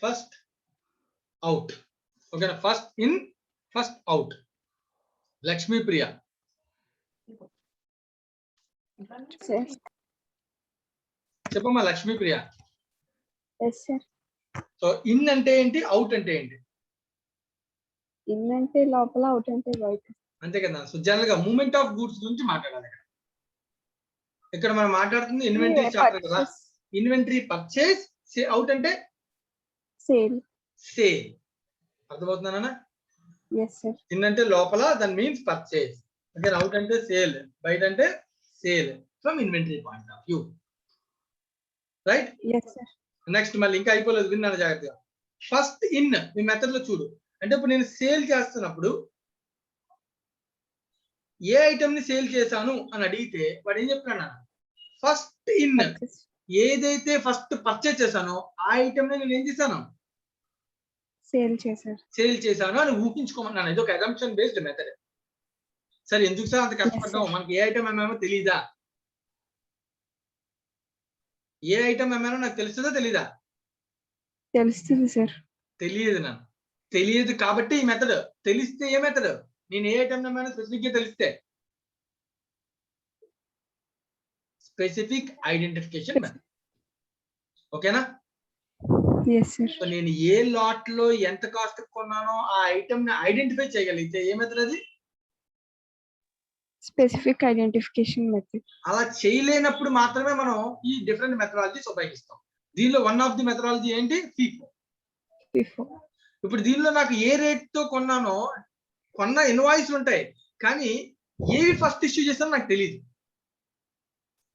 ఫస్ట్ అవుట్. ఓకేనా. First in first out. Lakshmipriya sir. చెప్పమ్మా Lakshmipriya. Yes sir. So in అంటే ఏంటి, అవుట్ అంటే ఏంటి, ఇన్ అంటే లోపల, అవుట్ అంటే బయట. అంతే కదా. సో జనరల్ గా మూవ్మెంట్ ఆఫ్ గూడ్స్ గురించి మాట్లాడాలి. ఇక్కడ మనం మాట్లాడుతుంది ఇన్వెంటరీ చాప్టర్ కదా. ఇన్వెంటరీ పర్చేస్, అవుట్ అంటే సేల్. సేల్. అర్థమవుతుందా. Yes sir. ఇన్ అంటే లోపల, దాని మీన్స్ పర్చేస్. అగైన్ అవుట్ అంటే సేల్, బయట అంటే sale from inventory point of view. Right. Yes sir. Next మళ్ళీ ఇంకా అయిపోలేదు, విన్నాను జాగ్రత్తగా. ఫస్ట్ ఇన్ మీ మెథడ్ లో చూడు, అంటే ఇప్పుడు నేను సేల్ చేస్తున్నప్పుడు ఏ ఐటమ్ ని సేల్ చేశాను అని అడిగితే వాడు ఏం చెప్తున్నాను, ఫస్ట్ ఇన్ ఏదైతే ఫస్ట్ పర్చేజ్ చేశానో ఆ ఐటమ్ ని నేను ఏం చేశాను, సేల్ చేశాను అని ఊహించుకోమన్నాను. ఇది ఒక అజంప్షన్ బేస్డ్ మెథడ్. సరే ఎందుకు సార్ అంత కష్టపడ్డాము, మనకి ఏ ఐటమ్ అమ్మామో తెలీదా, ఏ ఐటమ్ అమ్మానో నాకు తెలుస్తుందా తెలీదా, తెలుస్తుంది సార్. తెలియదు. నాకు తెలియదు కాబట్టి ఈ మెథడ్. తెలిస్తే ఏ మెథడ్, నేను ఏ ఐటమ్ అమ్మానో స్పెసిఫిక్ గా తెలిస్తే స్పెసిఫిక్ ఐడెంటిఫికేషన్ మెథడ్. ఓకేనా. సో నేను ఏ లాట్ లో ఎంత కాస్ట్ కొన్నానో ఆ ఐటమ్ ని ఐడెంటిఫై చేయగలిగితే ఏ మెథడ్ అది, స్పెసిఫిక్ ఐడెంటిఫికేషన్ మెథడ్. అలా చేయలేనప్పుడు మాత్రమే మనం ఈ డిఫరెంట్ మెథడాలజీస్ ఉపయోగిస్తాం. దీనిలో వన్ ఆఫ్ ది మెథడాలజీ ఏంటి, FIFO. ఇప్పుడు దీనిలో నాకు ఏ రేట్ తో కొన్నానో కొన్న ఇన్వాయిస్లు ఉంటాయి, కానీ ఏవి ఫస్ట్ ఇష్యూ చేస్తానో నాకు తెలియదు.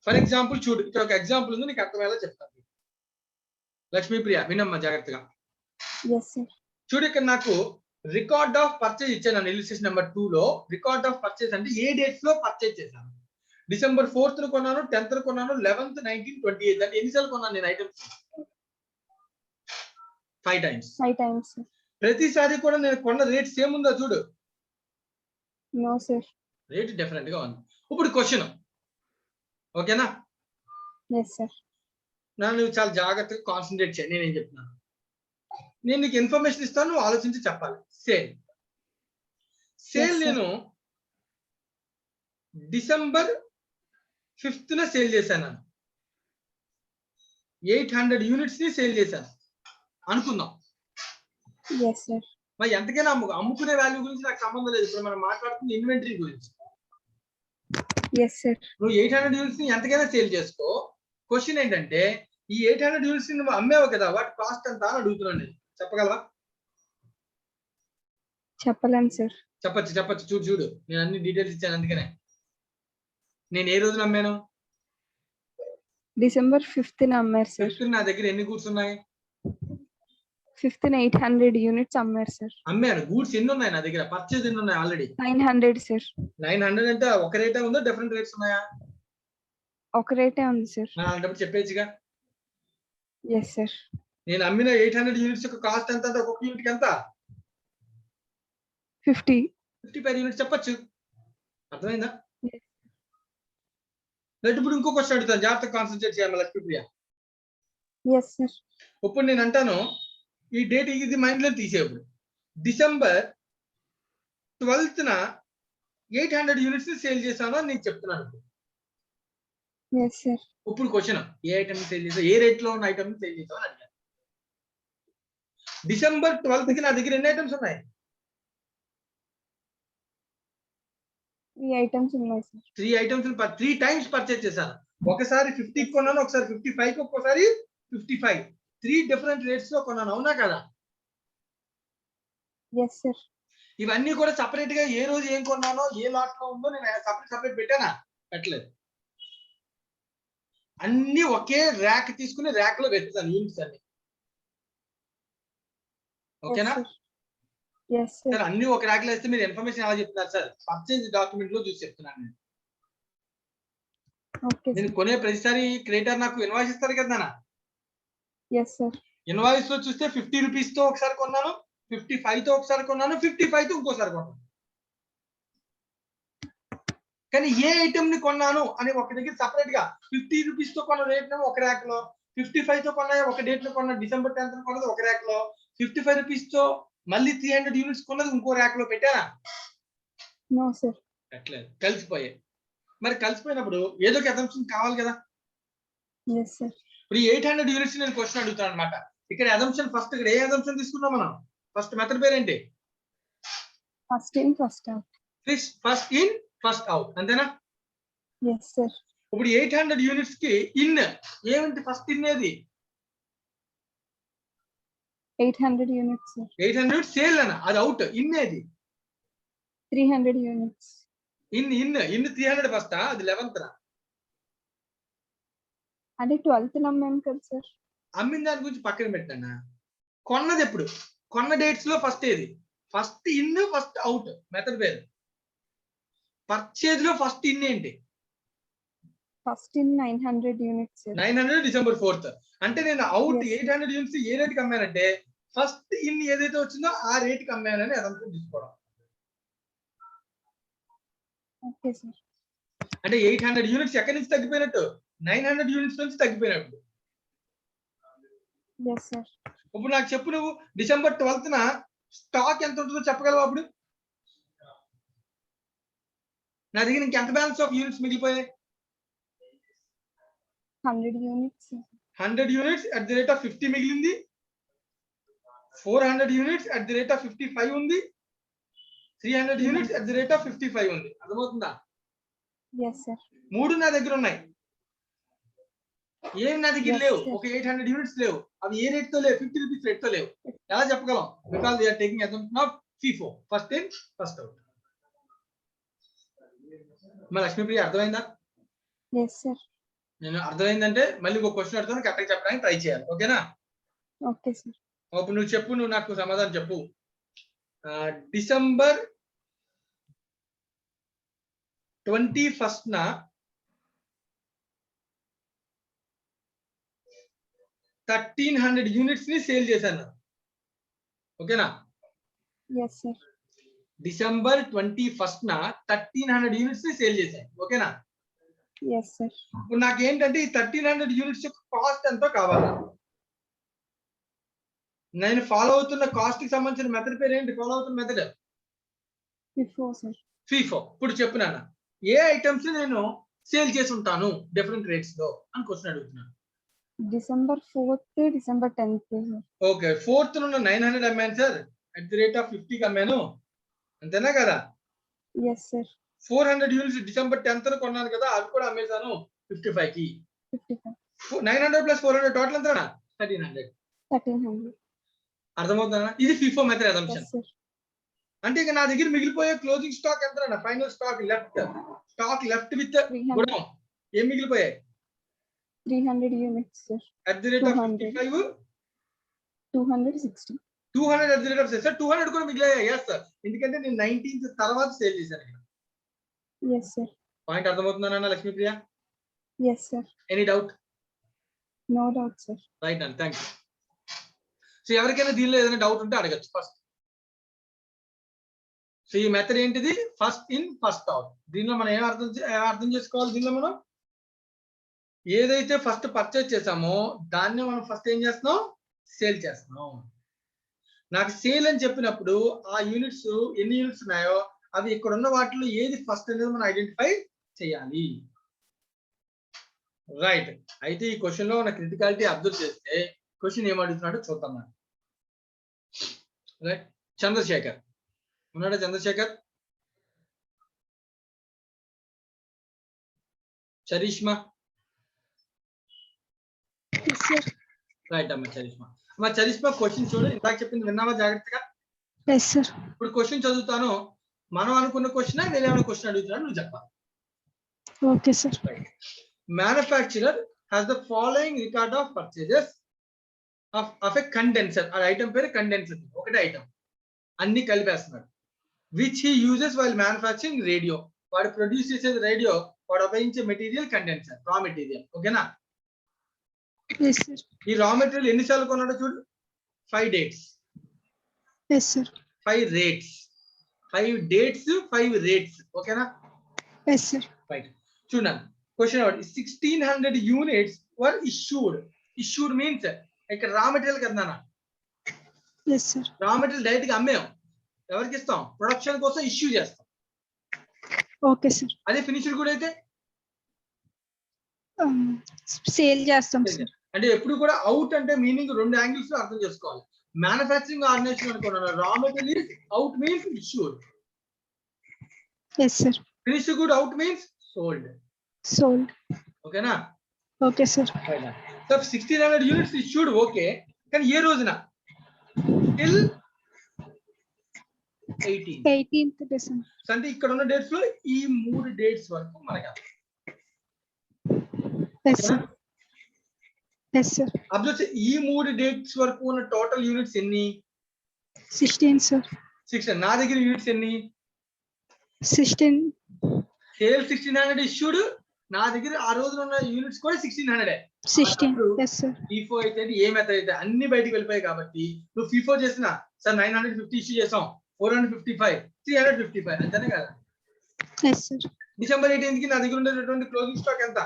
ఫర్ ఎగ్జాంపుల్ చూడు, ఇక్కడ ఒక ఎగ్జాంపుల్ ఉంది, నీకు అర్థమయ్యేలా చెప్తాను. లక్ష్మీప్రియ వినమ్మా జాగ్రత్తగా. చూడు, ఇక్కడ నాకు రికార్డ్ ఆఫ్ పర్చేజ్ ఇచ్చాను. ఇల్లుస్ట్రేషన్ నెంబర్ 2 లో రికార్డ్ ఆఫ్ పర్చేజ్ అంటే ఏ డేట్స్ లో పర్చేజ్ చేశాను. December 4th కొన్నాను, 10th కొన్నాను, 11th, 19th, 28th అంటే ఎన్నిసార్లు కొన్నాను నేను ఐటమ్స్? 5 టైమ్స్. ప్రతిసారి కూడా నేను కొన్న రేట్ సేమ్ ఉందా చూడు. నో సార్, రేట్ డిఫరెంట్ గా ఉంది. ఇప్పుడు క్వశ్చన్ ఓకేనా. yes sir. నన్ను చాలా జాగ్రత్తగా కాన్సన్ట్రేట్ చేయండి. నేనేం చెప్తున్నాను, నేను నీకు ఇన్ఫర్మేషన్ ఇస్తాను, నువ్వు ఆలోచించి చెప్పాలి. సేల్ నేను December 5th సేల్ చేశాను. 800 యూనిట్స్ ని సేల్ చేశాను అనుకుందాం. yes sir. మరి ఎంతకైనా అమ్ముకునే వాల్యూ గురించి నాకు సంబంధం లేదు. ఇప్పుడు మనం మాట్లాడుతుంది ఇన్వెంటరీ గురించి. yes sir. నువ్వు 800 యూనిట్స్ ని ఎంతకైనా సేల్ చేసుకో. క్వశ్చన్ ఏంటంటే ఈ 800 యూనిట్స్ ని నువ్వు అమ్మేవు కదా, వాటి కాస్ట్ ఎంత అని అడుగుతున్నాను. నేను చెప్పగలవా? చెప్పలేను సార్. చెప్పచ్చు. చూడు నేను అన్ని డీటెయిల్స్ ఇచ్చాను. అందుకనే నేను ఏ రోజున అమ్మాను? December 5th అమ్మారు సార్. నా దగ్గర ఎన్ని గూడ్స్ ఉన్నాయి? ఫిఫ్త్ 800 యూనిట్స్ అమ్మారు సార్. అమ్మాను. గూడ్స్ ఎన్ని ఉన్నాయి నా దగ్గర? పర్చేజ్ ఎన్ని ఉన్నాయి ఆల్రెడీ? 900 సార్. 900 అంటే ఒక రేటే ఉందా? డిఫరెంట్ రేట్స్ ఉన్నాయా? ఒక రేటే ఉంది సార్. అలాంటప్పుడు చెప్పేచ్చుగా. Yes sir. నేను అమ్మిన 800 యూనిట్స్ యొక్క కాస్ట్ ఎంత అంటే ఒక్కొక్క యూనిట్ ఎంత? 50. 50 per యూనిట్ చెప్పొచ్చు. అర్థమైందా? Yes. ఇప్పుడు ఇంకో క్వశ్చన్ అడుగుతాను, జాగ్రత్తగా కాన్సన్ట్రేట్ చేయాలి లక్ష్మీప్రియ. Yes sir. ఇప్పుడు నేను అంటాను, ఈ డేట్ ఇది మైండ్ లో తీసేప్పుడు డిసెంబర్ 12th 800 యూనిట్స్ సేల్ చేశాను అని నేను చెప్తున్నాను. Yes sir. ఇప్పుడు క్వశ్చన్, ఏ ఐటమ్ సేల్ చేసావు, ఏ రేట్ లో ఉన్న ఐటమ్ సేల్ చేసావు అని అడిగాను. డిసెంబర్ 12th కి నా దగ్గర ఎన్ని ఐటమ్స్ ఉన్నాయి? 3 ఐటమ్స్ ఉన్నాయి సార్. 3 ఐటమ్స్ 3 టైమ్స్ పర్చేజ్ చేశాను. ఒకసారి 50 కొన్నాను, ఒకసారి 55 కి, ఒక్కోసారి 55. 3 డిఫరెంట్ రేట్స్ లో కొన్నాను, అవునా కదా? Yes sir. ఇవన్నీ కూడా సపరేట్ గా ఏ రోజు ఏం కొన్నానో, ఏ లాట్ లో ఉందో నేను సపరేట్ పెట్టానా? పెట్టలేదు. అన్ని ఒకే ర్యాక్ తీసుకుని ర్యాక్ లో పెడతాను యూనిట్స్ అన్ని. ఓకేనా? Yes sir. సార్ అన్ని ఒక ర్యాక్ లో వేస్తే మీరు ఇన్ఫర్మేషన్ ఎలా చెప్తున్నారు సార్? పర్చేజ్ డాక్యుమెంట్ లో చూసి చెప్తున్నాను నేను. ఓకే నేను సార్. కొనే ప్రతిసారి క్రియేటర్ నాకు ఇన్వాయిస్ ఇస్తారు కదా నాన్న. Yes sir. ఇన్వాయిస్ లో చూస్తే 50 రూపీస్ తో ఒకసారి కొన్నాను, 55 తో ఒకసారి కొన్నాను, 55 తో ఇంకోసారి కొన్నాను. కానీ ఏ ఐటమ్ ని కొన్నాను అని ఒక దగ్గర సపరేట్ గా 50 రూపీస్ తో కొన్న రేట్ ఒక ర్యాక్ లో, 55 తో కొన్న ఒక డేట్ లో కొన్న డిసెంబర్ 10th కొన్నది ఒక ర్యాక్ లో, 55 రూపీస్ తో మళ్ళీ 300 యూనిట్స్ కొన్నది ఇంకో ర్యాక్ లో పెట్టానా? No sir. పెట్టలేదు, కలిసిపోయాయి. మరి కలిసిపోయినప్పుడు ఏదో ఒక అసంప్షన్ కావాలి కదా. Yes sir. ఇప్పుడు ఈ 800 యూనిట్స్ నేను క్వశ్చన్ అడుగుతాను అనమాట. ఇక్కడ అసంప్షన్ ఫస్ట్, ఇక్కడ ఏ అసంప్షన్ తీసుకున్నాం మనం? ఫస్ట్ మెథడ్ పేరు ఏంటి? First in first out. First in first out, అంతేనా? Yes sir. ఇప్పుడు 800 యూనిట్స్ కి ఇన్ ఏమిటి? ఫస్ట్ ఇన్ ఏది? 800 యూనిట్స్ సార్. 800 సేల్ అన్న, అది అవుట్. ఇన్ ఏది? 300 యూనిట్స్. ఇన్ 300 ఫస్ట్, అది 11th. అది 12th నమ్మాం కదా సార్. అమ్మిన దాని గురించి పక్కన పెట్టినా, కొన్నది ఎప్పుడు? కొన్న డేట్స్ లో ఫస్ట్ ఏది? First in first out method పేరు. పర్చేజ్ లో ఫస్ట్ ఇన్ ఏంటి? First in 900 units sir. 900 December 4th. అంటే నేను అవుట్ Yes. 800 యూనిట్స్ ఏ రేట్ కి అమ్మానంటే ఫస్ట్ ఇన్ ఏదైతే వచ్చిందో ఆ రేట్ కి అమ్మానని అదంతా తీసుకోవడం. Okay sir. అంటే 800 యూనిట్స్ ఎక్కడి నుంచి తగ్గిపోయినట్టు? 900 యూనిట్స్ నుంచి తగ్గిపోయినట్టు. Yes sir. ఇప్పుడు నాకు చెప్పు, నువ్వు డిసెంబర్ 12th స్టాక్ ఎంత ఉంటుందో చెప్పగలవా? అప్పుడు నా దగ్గర ఇంకెంత బ్యాలెన్స్ ఆఫ్ యూనిట్స్ మిగిలిపోయాయి? 100 units. 100 units at the rate of 50 మిగిలింది. 400 units at the rate of 55 ఉంది. 300 units at the rate of 55 ఉంది. అర్థమవుతుందా? Yes sir. 3 నా దగ్గర ఉన్నాయి. ఏం నా దగ్గర Yes, లేవు. sir. ఒక 800 యూనిట్స్ లేవు. అవి ఏ రేట్ తో లేవు? 50 రూపీస్ రేట్ తో లేవు. ఎలా చెప్పగలం? Because they are taking assumption of FIFO, first in first out. మరి లక్ష్మీప్రియ అర్థమైందా? Yes sir. నేను అర్థమైందంటే మళ్ళీ ఒక క్వశ్చన్ అడుగుతాను, కరెక్ట్ గా చెప్పడానికి ట్రై చేయాలి. ఓకేనా? Okay sir. అప్పుడు నువ్వు చెప్పు, నువ్వు నాకు సమాధానం చెప్పు. డిసెంబర్ 21st 1300 యూనిట్స్ ని సేల్ చేశాను. ఓకేనా? Yes sir. December 21st 1300 units ని సేల్ చేశాను. ఓకేనా? Yes sir. ఇప్పుడు నాకు ఏంటంటే ఈ 1300 యూనిట్స్ యొక్క కాస్ట్ ఎంతో కావాలి. నేను ఫాలో అవుతున్న కాస్ట్ కి సంబంధించిన మెథడ్ పేరు ఏంటి? ఫాలో అవుతున్న మెథడ్ FIFO సార్. FIFO. ఇప్పుడు చెప్పు నాన్న, ఏ ఐటమ్స్ నేను సేల్ చేసి ఉంటాను డిఫరెంట్ రేట్స్ లో అని క్వశ్చన్ అడుగుతున్నాను. December 4th, December 10th sir. Okay, 4th 900 అమ్మాను sir, at the rate of 50కి అమ్మాను, అంతేనా కదా? Yes sir. 400 units December 10th కొన్నాను కదా, అవి కూడా అమ్మేశాను 55 కి. 55. 900 ప్లస్ 400 టోటల్ ఎంతనా? 1300. 1300. అర్థమవుతుందా? ఇది FIFO method assumption. Yes sir. అంటే ఇక నా దగ్గర మిగిలిపోయే క్లోజింగ్ స్టాక్ ఎంత? Final stock left with 300. గుణం ఏం మిగిలిపోయాయి? 300 units sir. At the rate of 200. 55 260. 200 at the rate of sale. Sir, 200 కూడా మిగిలాయి. Yes sir. ఎందుకంటే నేను 19th తర్వాత సేల్ చేశాను ఇక్కడ. Yes, sir. పాయింట్ అర్థమవుతుందా నాన్న Lakshmipriya? Yes, sir. Any doubt? No doubt, sir. Right అండి, థ్యాంక్ యూ. సో ఎవరికైనా దీనిలో ఏదైనా డౌట్ ఉంటే అడగచ్చు ఫస్ట్. సో ఈ మెథడ్ ఏంటిది? First in first out. దీనిలో మనం ఏం అర్థం చేసుకోవాలి? దీనిలో మనం ఏదైతే ఫస్ట్ పర్చేజ్ చేసామో దాన్ని మనం ఫస్ట్ ఏం చేస్తున్నాం? సేల్ చేస్తున్నాం. నాకు సేల్ అని చెప్పినప్పుడు ఆ యూనిట్స్ ఎన్ని యూనిట్స్ ఉన్నాయో అవి ఇక్కడ ఉన్న వాటిలో ఏది ఫస్ట్ అనేది మనం ఐడెంటిఫై చేయాలి. రైట్. అయితే ఈ క్వశ్చన్ లో ఉన్న క్రిటికాలిటీ అబ్జర్వ్ చేస్తే క్వశ్చన్ ఏమడుగుతున్నాడో చూద్దాం. రైట్. చంద్రశేఖర్ ఉన్నాడా? Chandrashekar, Charishma. Yes, sir. Right అమ్మ చరిష్మా. అమ్మ చరిష్మా క్వశ్చన్ చూడు, ఇందాక చెప్పింది విన్నావా జాగ్రత్తగా? Yes, sir. ఇప్పుడు క్వశ్చన్ చదువుతాను. మనం అనుకున్న క్వశ్చన్ నేనేమైనా క్వశ్చన్ అడుగుతున్నాను, నువ్వు చెప్పాలి. Okay, sir. Manufacturer has the following record of purchases of a condenser. ఆ ఐటమ్ పేరు కండెన్సర్. ఒకటే ఐటమ్ అన్ని కలిపేస్తున్నాడు. which he uses while manufacturing radio. వాడు ప్రొడ్యూస్ చేసేది రేడియో, వాడు ఉపయోగించే మెటీరియల్ కండెన్సర్, రా మెటీరియల్. ఓకేనా? Yes, sir. ఈ రా మెటీరియల్ ఎన్నిసార్లు కొన్నాడో చూడు. 5 dates, Yes, sir. 5 rates, 5 dates, 5 rates. ఓకేనా? Yes, sir. రైట్. చూడండి question 1600 units were issued. issued means ఇక్కడ రా మెటీరియల్ కదా. Yes, sir. Raw material direct గా అమ్మేం, ఎవరికి ఇస్తాం? ప్రొడక్షన్ కోసం ఇష్యూ చేస్తాం. Okay, sir. అదే ఫినిష్డ్ కూడా అయితే Sale చేస్తాం, sir. అంటే ఎప్పుడు కూడా అవుట్ అంటే మీనింగ్ 2 యాంగిల్స్ లో అర్థం చేసుకోవాలి. మ్యానుఫ్యాక్చరింగ్ ఆర్గనైజేషన్ అనుకున్నాను, raw material out means issued. Yes, sir. Finished good out means sold. Sold. ఓకేనా? Okay, sir. So 1600 units issued. Okay, కానీ ఏ రోజున? Till 18th December. అంటే ఇక్కడ ఉన్న డేట్స్ లో ఈ 3 డేట్స్ వరకు మనకి. Yes, sir. Yes, sir. Observe, ఈ 3 డేట్స్ వరకు ఉన్న టోటల్ యూనిట్స్ ఎన్ని? 16, sir. 16. నా దగ్గర యూనిట్స్ ఎన్ని? 16. Sale 1600 issued. నా దగ్గర ఆ రోజున ఉన్న యూనిట్స్ కూడా 1600. 16. Yes, sir. ఫీఫో అయితే ఏ మెథడ్ అయితే అన్ని బయటికి వెళ్ళిపోయాయి కాబట్టి నువ్వు ఫీఫో చేసిన సార్ 950 ఇష్యూ చేసాం, 455, 355 అంతేనే కదా? Yes, sir. డిసెంబర్ 18th కి నా దగ్గర ఉండేటటువంటి క్లోజింగ్ స్టాక్ ఎంత?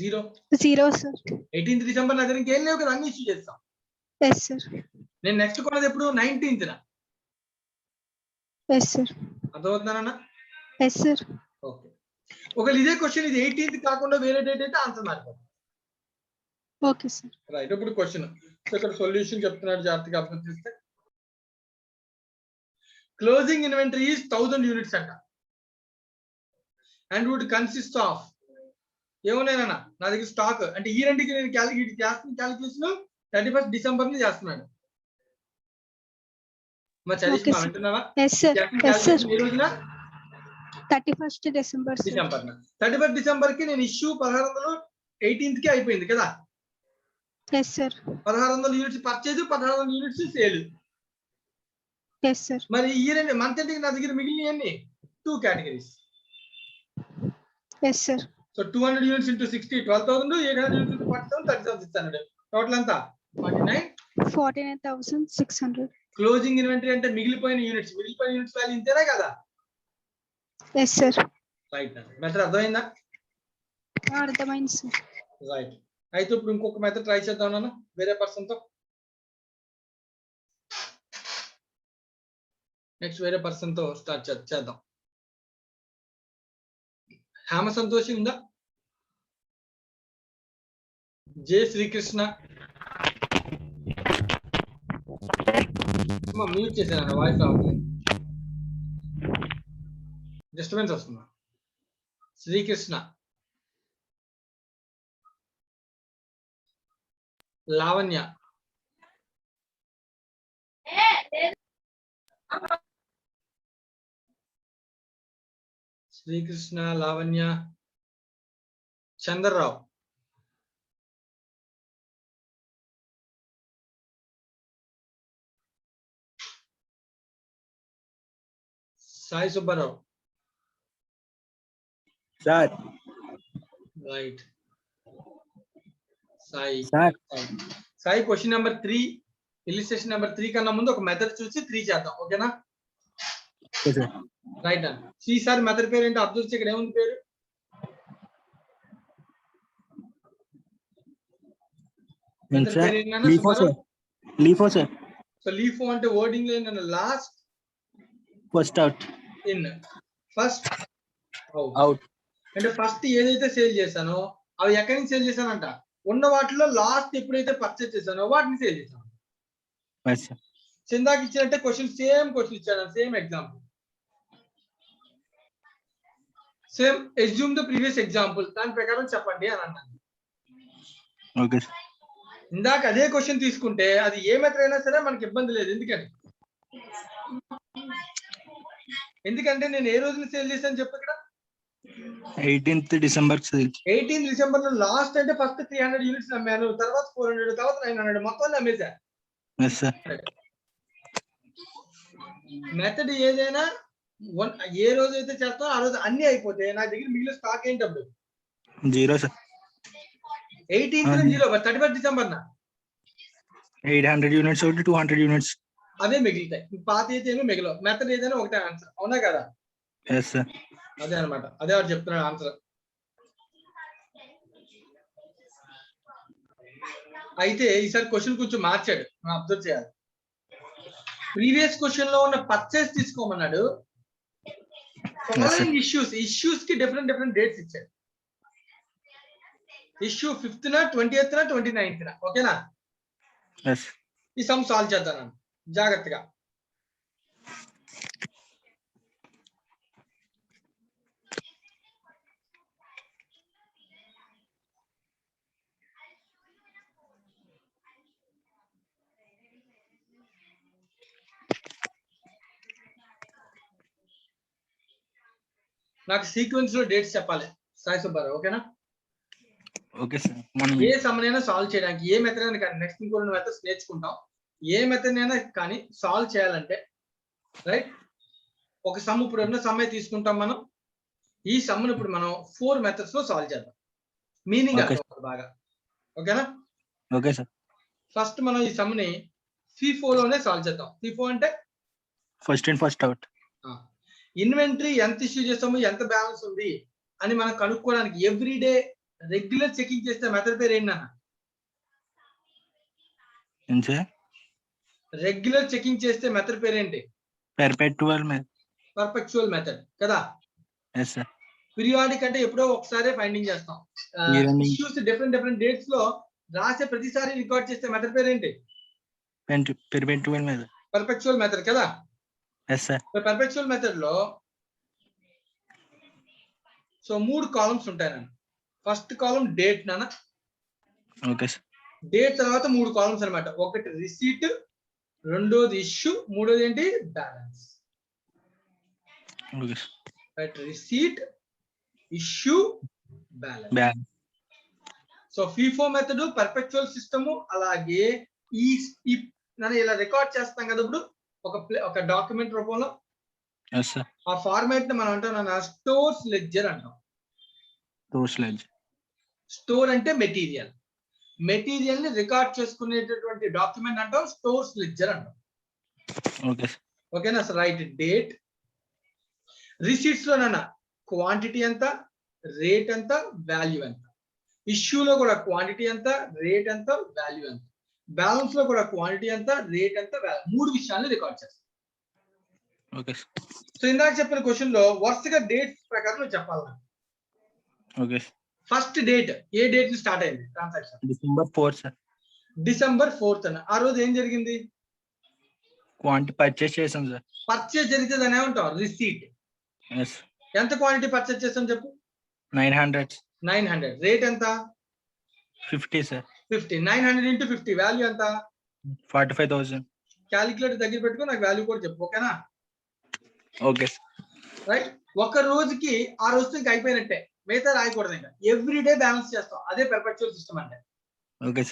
0. 0, sir. 18th డిసెంబర్ నా దగ్గర ఇంకేం లేవు కదా, అన్ని ఇష్యూ చేస్తాం. Yes, sir. నేను నెక్స్ట్ కొన్నది ఎప్పుడు? 19th. Yes, sir. అర్థమవుతున్నానన్నా? Yes, sir. Okay. ఒకవేళ ఇదే క్వశ్చన్ ఇది 18th కాకుండా వేరే డేట్ అయితే ఆన్సర్ మారిపోతుంది. Okay, sir. రైట్. ఇప్పుడు క్వశ్చన్, సో ఇక్కడ సొల్యూషన్ చెప్తున్నాడు, జాగ్రత్తగా అర్థం చేస్తే. క్లోజింగ్ ఇన్వెంటరీ ఈస్ 1000 యూనిట్స్ అంట, అండ్ వుడ్ కన్సిస్ట్ ఆఫ్ ఏమున్నాయన్నా నా దగ్గర స్టాక్. అంటే ఈ రెండుకి నేను క్యాలిక్యులేషన్ 31st December ని చేస్తున్నాడు. మరి చదివిస్తున్నా వింటున్నావా? Yes, sir. Yes, sir. ఈ రోజున 31st December, sir. December. 31st December కి నేను ఇష్యూ 1600 18th కి అయిపోయింది కదా. Yes, sir. 1600 units purchase, 1600 units sale. Yes, sir. మరి ఈ రెండు మంత్ ఎండింగ్ నా దగ్గర మిగిలినవన్నీ 2 categories. Yes, sir. So 200 units into 60 12,000, 800 units into 47 37,600. Total అంతా 49. 49,600. క్లోజింగ్ ఇన్వెంటరీ అంటే మిగిలిపోయిన యూనిట్స్ వాల్యూ ఇంతేనా కదా? Yes, sir. రైట్. మెథడ్ అర్థమైందా? అర్థమైంది, sir. రైట్. అయితే ఇప్పుడు ఇంకొక మెథడ్ ట్రై చేద్దాం నాన్న, వేరే పర్సన్ తో. నెక్స్ట్ వేరే పర్సన్ తో స్టార్ట్ చేద్దాం. హేమ సంతోషి ఉందా? జే శ్రీకృష్ణ. మ్యూట్ చేశాను, వాయిస్ రావట్లేదు, డిస్టర్బెన్స్ వస్తుందా? Srikrishna, Lavanya, Srikrishna, Lavanya, Chandrarao, Sai Subbarao. Sir right. Sai. Sir Sai question number 3 illustration number 3 కన్నా ముందు ఒక మెథడ్ చూసి 3 చేద్దాం. ఓకేనా? సార్ రైట్ అండి. ఈసారి మెథడ్ పేరు ఏంటో అబ్జర్వ్ చేసి ఇక్కడ ఏముంది పేరు? మెథడ్ పేరు ఏంటన్నా Subbarao? LIFO sir. So LIFO అంటే వర్డింగ్ లో ఏంటన్నా last first out in first out. అంటే ఫస్ట్ ఏదైతే సేల్ చేశానో అవి ఎక్కడి నుంచి సేల్ చేశానంట, ఉన్న వాటిలో లాస్ట్ ఎప్పుడైతే పర్చేస్ చేశానో వాటిని సేల్ చేశాను. చిందాకి ఇచ్చినట్టే క్వశ్చన్ సేమ్ క్వశ్చన్ ఇచ్చాను, same example, same assume the previous example, దాని ప్రకారం చెప్పండి అని అన్నాను. ఓకే. ఇందాక అదే క్వశ్చన్ తీసుకుంటే అది ఏ మెథడ్ అయినా సరే మనకి ఇబ్బంది లేదు. ఎందుకంటే నేను ఏ రోజున సేల్ చేశాను చెప్పు ఇక్కడ? 18th December sale. 18th December లో లాస్ట్ అంటే ఫస్ట్ 300 యూనిట్స్ అమ్మాను, తర్వాత 400, తర్వాత 900, మొత్తం అమ్మేశా. Yes sir. మెథడ్ ఏదైనా ఏ రోజు అయితే చేస్తానో ఆ రోజు అన్ని అయిపోతే నా దగ్గర మిగిలిన స్టాక్ ఏంటి అప్పుడు? 0 sir. 18th 0, 31st December 800 units ఒకటి 200 యూనిట్స్ అవే మిగులుతాయి. పాత అయితే ఏమో మిగలవు. మెథడ్ ఏదైనా ఒకటే ఆన్సర్, అవునా కదా? Yes sir. అదే అనమాట, అదే వాడు చెప్తున్నాడు ఆన్సర్. అయితే ఈసారి క్వశ్చన్ కొంచెం మార్చాడు, మనం అబ్జర్వ్ చేయాలి. ప్రీవియస్ క్వశ్చన్ లో ఉన్న పర్చేస్ తీసుకోమన్నాడు. ఫాలోయింగ్ ఇష్యూస్ కి డిఫరెంట్ డేట్స్ ఇచ్చాడు. Issue 5th, 20th, 29th. ఓకేనా? ఎస్. ఈ సమ్ సాల్వ్ చేద్దాం జాగ్రత్తగా. నాకు సీక్వెన్స్ లో డేట్స్ చెప్పాలి సాయి సుబ్బారావు. ఓకేనా? Okay sir. మనం ఏ సమనైనా సాల్వ్ చేయడానికి ఏ మెథడ్ అయినా కానీ, నెక్స్ట్ ఇంకో 2 మెథడ్స్ నేర్చుకుంటాం. ఏ మెథడ్ అయినా కానీ సాల్వ్ చేయాలంటే రైట్, ఒక సమ్ ఇప్పుడు ఉన్న సమ్మే తీసుకుంటాం మనం. ఈ సమ్ను ఇప్పుడు మనం 4 మెథడ్స్ లో సాల్వ్ చేద్దాం. మీనింగ్ అర్థం బాగా. ఓకేనా? Okay sir. ఫస్ట్ మనం ఈ సమ్ని FIFO లోనే సాల్వ్ చేద్దాం. FIFO అంటే first in first out. Inventory ఎంత ఇష్యూ చేస్తామో, ఎంత బ్యాలెన్స్ ఉంది అని మనం కనుక్కోవడానికి ఎవ్రీడే రెగ్యులర్ చెకింగ్ చేస్తే మెథడ్ పేరు ఏంటన్నా? రెగ్యులర్ చెకింగ్ చేస్తే మెథడ్ పేరు ఏంటి? పర్పెచువల్ మెథడ్ కదా? Yes sir. పీరియాడిక్ అంటే ఎప్పుడో ఒకసారి ఫైండింగ్ చేస్తాం. ఇష్యూస్ డిఫరెంట్ డేట్స్ లో రాసే ప్రతిసారి రికార్డ్ చేస్తే మెథడ్ పేరు ఏంటి? పర్పెచువల్ మెథడ్ కదా? Yes sir. పర్పెచువల్ మెథడ్ లో సో 3 కాలమ్స్ ఉంటాయి. ఫస్ట్ కాలమ్ డేట్ నాన్న. Okay sir. డేట్ తర్వాత 3 కాలమ్స్ అన్నమాట. ఒకటి రిసీట్, రెండోది ఇష్యూ, మూడోది ఏంటి? Balance. Okay. Right, receipt, issue, balance. So FIFO method, perpetual system, అలాగే ఈ ఇలా రికార్డ్ చేస్తాం కదా ఇప్పుడు ఒక డాక్యుమెంట్ రూపంలో. ఆ ఫార్మాట్ ని మనం అంటాం స్టోర్స్ లెడ్జర్ అంటాం. స్టోర్ అంటే మెటీరియల్ ని రికార్డ్ చేసుకునేటటువంటి డాక్యుమెంట్ అంటాం స్టోర్స్ లెడ్జర్ అంటాం. ఓకేనా? రైట్, డేట్, రిసీట్స్ లోనన్నా క్వాంటిటీ ఎంత, రేట్ ఎంత, వాల్యూ ఎంత. ఇష్యూలో కూడా క్వాంటిటీ ఎంత, రేట్ ఎంత, వాల్యూ ఎంత. బ్యాలెన్స్ లో కూడా క్వాంటిటీ ఎంత, రేట్ ఎంత, వాల్యూ. 3 విషయాలను రికార్డ్ చేస్తాం. సో ఇందాక చెప్పిన క్వశ్చన్ లో వరుసగా డేట్స్ ప్రకారం నువ్వు చెప్పాలి. ఫస్ట్ డేట్, ఏ డేట్ ని స్టార్ట్ అయింది transaction? December 4 sir. December 4th అన్న. ఆ రోజు ఏం జరిగింది? క్వాంటిటీ పర్చేస్ చేసాం సార్. పర్చేస్ జరిగితే దాన్ని ఏమంటాం? రిసీట్. ఎంత క్వాంటిటీ పర్చేస్ చేసాం చెప్పు? 900. రేట్ ఎంత? 50 సార్. 50. 900 into 50 వాల్యూ ఎంత? 45,000. క్యాలిక్యులేటర్ దగ్గర పెట్టుకో, నాకు వాల్యూ కూడా చెప్పు. ఓకేనా? ఓకే. రైట్, ఒక రోజుకి ఆ రోజుతో ఇంకా అయిపోయినట్టే, మిగతా రాయకూడదు. ఇంకా ఎవ్రీడే బ్యాలెన్స్ చేస్తాం. అదే పర్పెచువల్ సిస్టమ్ అంటే. ఓకే.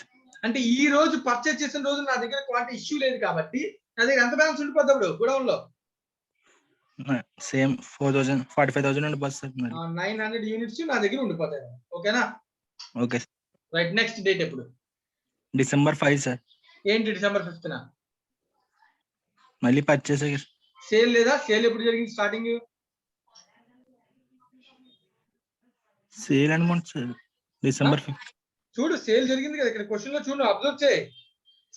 అంటే ఈ రోజు పర్చేస్ చేసిన రోజు నా దగ్గర క్వాంటిటీ ఇష్యూ లేదు కాబట్టి నా దగ్గర ఎంత బ్యాలెన్స్ ఉండిపోద్ది అప్పుడు గోడౌన్ లో? సేమ్ 4,000 45,000 ఉండి బస్ సార్ మరి 900 యూనిట్స్ నా దగ్గర ఉండిపోతాయి. ఓకేనా? ఓకే రైట్, నెక్స్ట్ డేట్ ఎప్పుడు? December 5 సార్ ఏంటి December 5th? మళ్ళీ పర్చేస్ సేల్ లేదా? సేల్ ఎప్పుడు జరిగింది స్టార్టింగ్? సేల్ అనుకుంటా సార్ December 5 చూడు, సేల్ జరిగింది కదా ఇక్కడ క్వశ్చన్ లో. చూడు, అబ్జర్వ్ చేయి.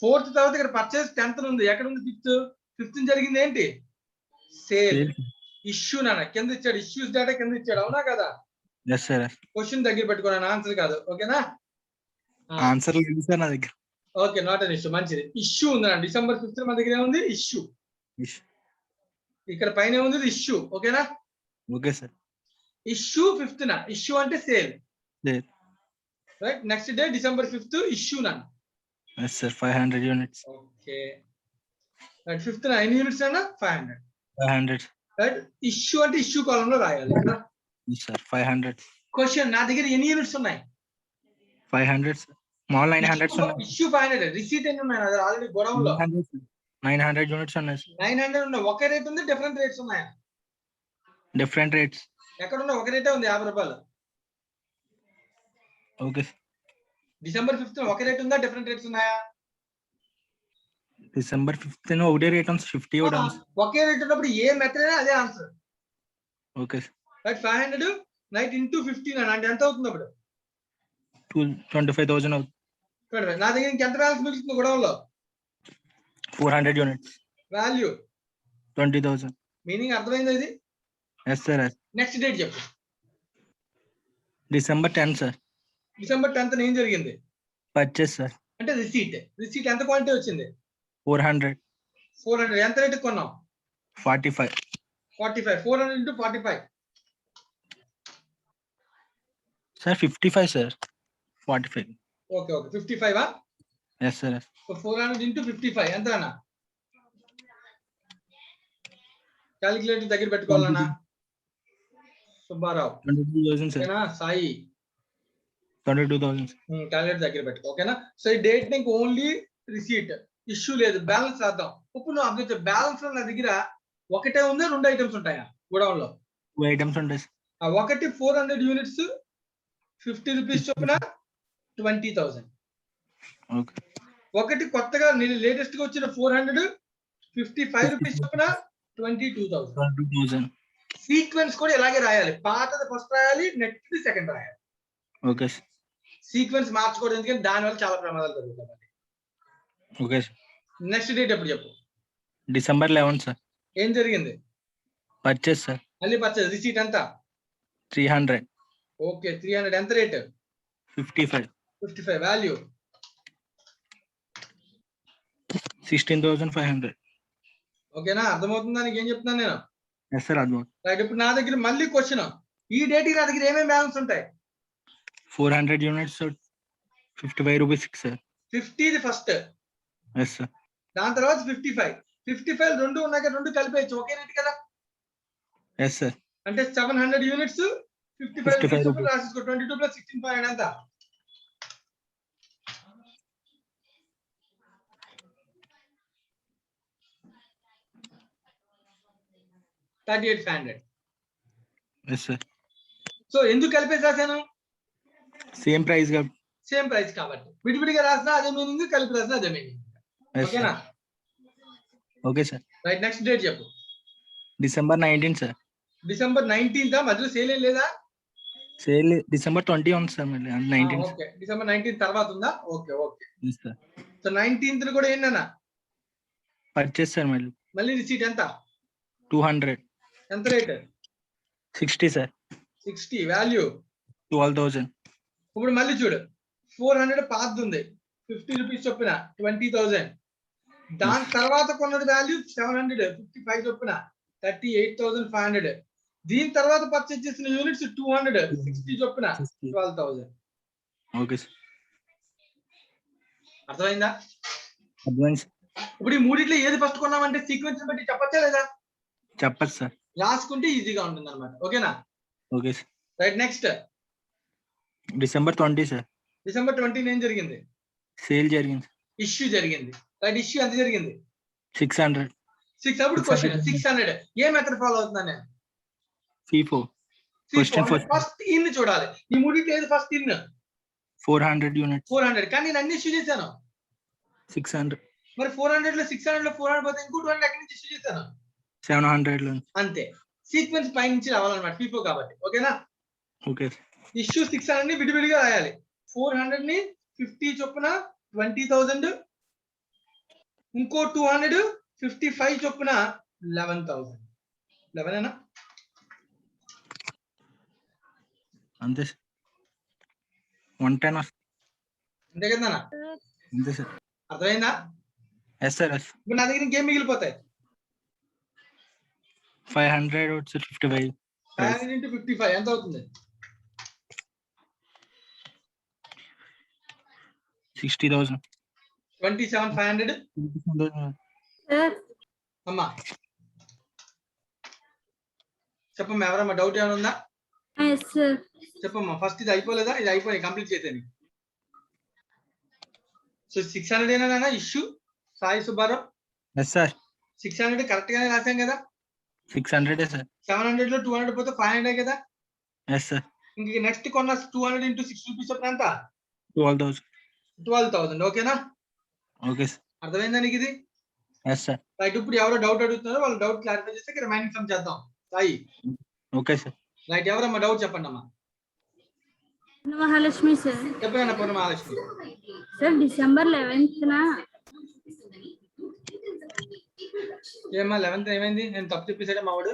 4th తర్వాత ఇక్కడ పర్చేస్ 10th ఉంది. ఎక్కడ ఉంది 5th జరిగింది ఏంటి? సేల్. ఇష్యూ నాన్న కింద ఇచ్చాడు, ఇష్యూస్ డేటా కింద ఇచ్చాడు, అవునా కదా? ఎస్ సార్ క్వశ్చన్ దగ్గర పెట్టుకోవాలి, ఆన్సర్ కాదు. ఓకేనా? ఆన్సర్ లేదు సార్ నా దగ్గర. Okay, not an issue. మంచిది. ఇష్యూ ఉంది December 5th మన దగ్గర ఏముంది? ఇష్యూ. ఇక్కడ పైన ఉంది ఇష్యూ. ఓకేనా? Okay sir issue 5th issue అంటే sale. Right, next day December 5th issue నాన్న. Yes sir 500 units. Okay, right. 5th ఎన్ని యూనిట్స్ అన్న? 500. 500 రైట్, ఇష్యూ అంటే ఇష్యూ కాలం లో రాయాలి కదా. సార్ 500. క్వశ్చన్, నా దగ్గర ఎన్ని యూనిట్స్ ఉన్నాయి? 500 స్మాల్ 900 ఉన్నాయి. ఇష్యూ 500. రిసీట్ ఎన్ని ఉన్నాయి? అది ఆల్రెడీ గోడౌన్ లో 900 యూనిట్స్ ఉన్నాయి సార్. 900 ఉన్నాయి. ఒకే రేట్ ఉంది, డిఫరెంట్ రేట్స్ ఉన్నాయా? Different rates. ఎక్కడ ఉన్నా ఒక రేటే ఉంది, 50 రూపాయలు. ఓకే December 5th ఒక రేట్ ఉందా, డిఫరెంట్ రేట్స్ ఉన్నాయా? December 5 ఒకటే రేట్ ఉంది, 50 కూడా ఉంది. ఒకే రేట్ ఉన్నప్పుడు ఏ మెథడ్ అయినా అదే answer. Okay right, 500 knight into 15 అంటే ఎంత అవుతుంది అప్పుడు? 25,000 అవుతుంది. చూడండి, నా దగ్గర ఇంకెంత బ్యాలెన్స్ మిగులుతుంది గొడవలో? 400 యూనిట్స్. వాల్యూ 20,000. మీనింగ్ అర్థమైందా ఇది? Yes sir. నెక్స్ట్ డేట్ చెప్పు. December 10 sir. December 10th ఏం జరిగింది? Purchase sir. అంటే రిసీట్. రిసీట్ ఎంత క్వాంటిటీ వచ్చింది? 400. 400. ఎంత రేట్ కొన్నాం? 45. 45. 400 into 45. Sir 55 sir. 45. Okay, 55. Yes sir. 400 into 55 ఎంత అన్న? క్యాలిక్యులేటర్ దగ్గర పెట్టుకోవాలన్నా. సుబ్బారావు. 22,000 సార్. ఓకేనా? సాయి. 22,000. క్యాలిక్యులేటర్ దగ్గర పెట్టుకో. ఓకేనా? సో ఈ డేట్ నీకు ఓన్లీ రిసీట్, ఇష్యూ లేదు. బ్యాలెన్స్ రాద్దాం. ఇప్పుడు నువ్వు అబ్జర్వ్ చేయి, బ్యాలెన్స్ నా దగ్గర ఒకటే ఉంది, 2 ఐటమ్స్ ఉంటాయా గోడౌన్ లో? 2 ఐటమ్స్ ఉంటాయి సార్. ఒకటి 400 యూనిట్స్ 50 రూపీస్ చొప్పున 20,000. ఓకే. ఒకటి కొత్తగా లేటెస్ట్ గా వచ్చిన 400 55 రూపీస్ చొప్పున 22,000. 22,000. సీక్వెన్స్ కూడా ఇలాగే రాయాలి. పాతది ఫస్ట్ రాయాలి, నెక్స్ట్ సెకండ్ రాయాలి. Okay sir. సీక్వెన్స్ మార్చుకోవడం ఎందుకంటే దానివల్ల చాలా ప్రమాదాలు జరుగుతాయి. Okay sir. నెక్స్ట్ డేట్ ఎప్పుడు చెప్పు? December 11 sir. ఏం జరిగింది? Purchase sir. మళ్ళీ పర్చేస్. రిసీట్ ఎంత? 300. ఓకే, 300. ఎంత రేట్? 55. 55. వాల్యూ 16,500. ఓకేనా? అర్థమవుతుందా నీకు ఏం చెప్తున్నాను నేను? Yes sir. అర్థం. రైట్, ఇప్పుడు నా దగ్గర మళ్ళీ క్వశ్చన్. ఈ డేట్ నా దగ్గర ఏమేమి బ్యాలెన్స్ ఉంటాయి? 400 యూనిట్స్ 55 రూపీస్ సార్. 50 ఫస్ట్. Yes sir. దాని తర్వాత 55. 55 రెండు ఉన్నాయి కదా, రెండు కలిపేయచ్చు. ఒకే రేట్ కదా? Yes sir. అంటే 700 యూనిట్స్ 55 రూపీస్ రాసేసుకో. 22 + 16 ఎంత? 38,500. Yes sir. సో ఎందుకు కలిపేసి రాశాను? సేమ్ ప్రైస్ గా. సేమ్ ప్రైస్ కాబట్టి. విడివిడిగా రాసినా అదే మీనింగ్, కలిపి రాసినా అదే మీనింగ్. ఓకేనా? Okay sir. Right, next date చెప్పు. December 19 sir. December 19th మధ్యలో సేల్ ఏం లేదా? సేల్ December 20 ఉంది సార్. మళ్ళీ 19. ఓకే, December 19 తర్వాత ఉందా? Okay. Yes sir. So 19th కూడా ఏంటన్నా? Purchase sir. మళ్ళీ రిసీట్ ఎంత? 200. ఎంత రేట్? 60 సార్. 60. వాల్యూ 12,000. ఇప్పుడు మళ్ళీ చూడు, 400 పాతది ఉంది, 50 రూపీస్ చొప్పున 20,000. దాని తర్వాత కొన్నది వాల్యూ 700 55 చొప్పున 38,500. దీని తర్వాత పర్చేజ్ చేసిన యూనిట్స్ 200 60 చొప్పున 12,000. Okay sir. అర్థమైందా? అడ్వాన్స్. ఇప్పుడు ఈ మూడిట్లో ఏది ఫస్ట్ కొన్నామంటే సీక్వెన్స్ బట్టి చెప్పచ్చా లేదా? చెప్పచ్చు సార్. రాసుకుంటే ఈజీగా ఉంటుంది అనమాట. ఓకేనా? Okay sir. Right, next December 20 sir. December 20 ఏం జరిగింది? సేల్ జరిగింది. ఇష్యూ జరిగింది. రైట్, ఇష్యూ ఎంత జరిగింది? 600. 6 అప్పుడు క్వశ్చన్ 600 ఏ మెథడ్ ఫాలో అవుతున్నాను నేను? FIFO. Question first. First in చూడాలి. ఈ మూడింటి ఏది ఫస్ట్ ఇన్? 400 units. 400. కానీ నేను అన్ని ఇష్యూ చేశాను. 600. మరి 400 లో 600 లో 400 పోతే ఇంకో 200 ఎక్కడి నుంచి ఇష్యూ చేశాను? 700 లో. అంతే. సీక్వెన్స్ పై నుంచి రావాలన్నమాట ఫీఫో కాబట్టి. ఓకేనా? ఓకే. ఇష్యూ 600 ని విడివిడిగా రాయాలి. 400 ని 50 చొప్పున 20,000, ఇంకో 200 55 చొప్పున 11,000. 11 ఏనా? అంతే సార్. 110 అంతే కదా? అంతే సార్. అర్థమైందా? Yes sir. ఎస్. ఇప్పుడు నా దగ్గర ఇంకేం మిగిలిపోతాయి? 500 వచ్చి 55. 500 into 55 ఎంత అవుతుంది? 60,000. 27,500. అమ్మా చెప్పమ్మా, ఎవరమ్మా డౌట్ ఏమైనా ఉందా? చెప్పమ్మా. ఫస్ట్ ఇది అయిపోలేదా? ఇది అయిపోయి కంప్లీట్ చేసేది. సో 600 ఏనా issue? Sai Subbarao yes sir. 600 correct గానే రాసాం కదా? 600 సార్. 700 లో 200 పోతే 500 కదా? Yes sir. ఇంక నెక్స్ట్ కొన్న 200 into 6 రూపీస్ చొప్పున ఎంత? 12,000. 12,000. ఓకేనా? Okay sir. అర్థమైందా నీకు ఇది? Yes sir. రైట్. ఇప్పుడు ఎవరో డౌట్ అడుగుతున్నారో వాళ్ళ డౌట్ క్లారిఫై చేస్తే రిమైనింగ్ సమ్ చేద్దాం. Sai okay sir. రైట్. ఎవరమ్మా డౌట్ చెప్పండి అమ్మా. మహాలక్ష్మి సార్. చెప్పండి Purna Mahalakshmi. Sir December 11th ఏమ్మా 11th ఏమైంది? నేను తప్పు చెప్పేసాడా మా వాడు?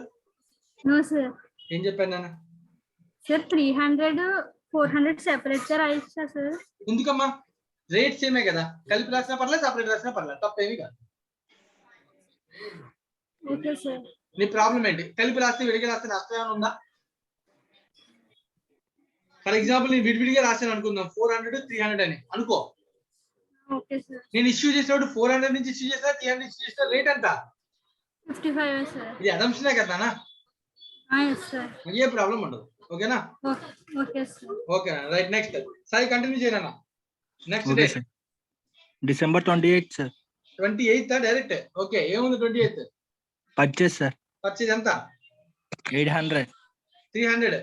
No sir. ఏం చెప్పాను నాన్న? సార్ 300 400 సెపరేట్ గా రాయొచ్చా సార్? ఎందుకమ్మా? రేట్ సేమే కదా, కలిపి రాసినా పర్లేదు, సపరేట్ రాసినా పర్లేదు, తప్పేమి కాదు. Okay sir. నీ ప్రాబ్లం ఏంటి? కలిపి రాస్తే విడిగా రాస్తే నష్టం ఏమైనా ఉందా? ఫర్ ఎగ్జాంపుల్ నేను విడివిడిగా రాశాను అనుకుందాం, 400 300 అని అనుకో. Okay sir. నేను ఇష్యూ చేసినప్పుడు 400 నుంచి ఇష్యూ చేసినా 300 ఇష్యూ చేసిన రేట్ ఎంత? 55 సార్. ఇది అడమ్షనే కదా నాన్న? Yes sir. ఏ ప్రాబ్లం ఉండదు. ఓకేనా? Okay sir. ఓకేనా? రైట్. నెక్స్ట్ సాయి కంటిన్యూ చేయనా? Next day December 28 sir. 28 direct. Okay. ఏముంది 28? Purchase sir. పర్చేజ్ ఎంత? 800. 300.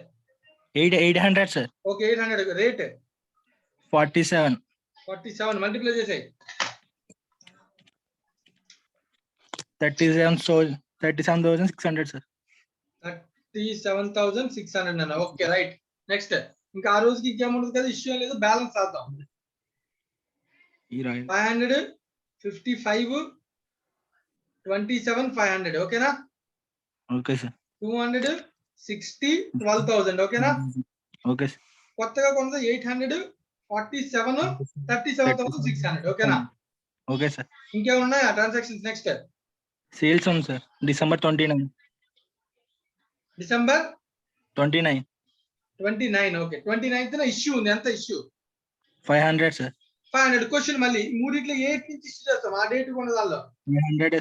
800 సార్. ఓకే. 800. రేట్ 47. 47 మల్టిప్లై చేసాయి. 37,600 సార్. 37,600 అన్న. ఓకే. రైట్. నెక్స్ట్ ఇంకా ఆ రోజుకి ఇంకేముండదు కదా, ఇష్యూ లేదు, బ్యాలెన్స్ చేద్దాం. 500 55 27 500. ఓకేనా? Okay sir. 200 60 12,000. ఓకేనా? Okay sir. కొత్తగా కొంత 800 47 37,600. ఓకేనా? Okay sir. ఇంకేమున్నాయా ట్రాన్సాక్షన్స్? నెక్స్ట్ సేల్స్ ఉంది sir. December 29. December 29. 29. Okay. 29th issue ఉంది. ఎంత ఇష్యూ? 500 సార్. 500. క్వశ్చన్ మళ్ళీ మూడిట్లో ఏ నుంచి ఇష్యూ చేస్తాం? ఆ డేట్ ఉన్న దానిలో 300.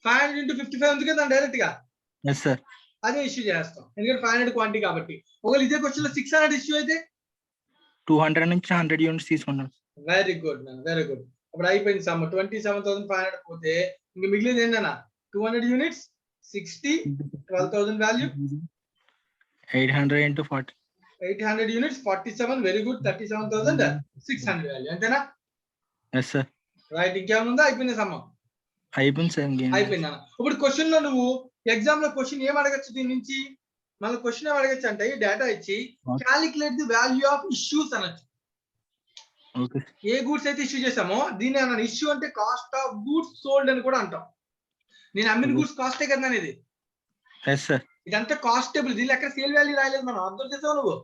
500 into 55 ఉంది కదా డైరెక్ట్ గా. Yes sir. అదే ఇష్యూ చేస్తాం, ఎందుకంటే 500 క్వాంటిటీ కాబట్టి. ఒకవేళ ఇదే క్వశ్చన్ లో 600 ఇష్యూ అయితే 200 నుంచి 100 యూనిట్స్ తీసుకుంటాం. Very good man, very good. అప్పుడు అయిపోయింది సమ్. 27,500 పోతే ఇంకా మిగిలింది ఏంటన్నా? 200 units 60 12,000 value. 800 into 40. 800 units 47. Very good. 37,600 value. అంతేనా? Yes sir. రైట్. ఇంకేమైనా ఉందా? అయిపోయింది సమ్. అయిపోయింది సార్. అయిపోయింది అన్న. ఇప్పుడు క్వశ్చన్ లో నువ్వు ఎగ్జామ్ లో క్వశ్చన్ ఏం అడగచ్చు? దీని నుంచి మళ్ళీ క్వశ్చన్ ఏం అడగచ్చు అంటే డేటా ఇచ్చి calculate the value of issues అనొచ్చు. ఓకే. ఏ గూడ్స్ అయితే ఇష్యూ చేసామో దీన్ని అన్న ఇష్యూ అంటే కాస్ట్ ఆఫ్ గూడ్స్ సోల్డ్ అని కూడా అంటాం. నేను అమ్మిన గూడ్స్ కాస్టే కదా ఇది. Yes sir. ఇదంతా కాస్టేబుల్. దీనిలో ఎక్కడ సేల్ వాల్యూ రాయలేదు మనం. అర్థం చేసావు నువ్వు?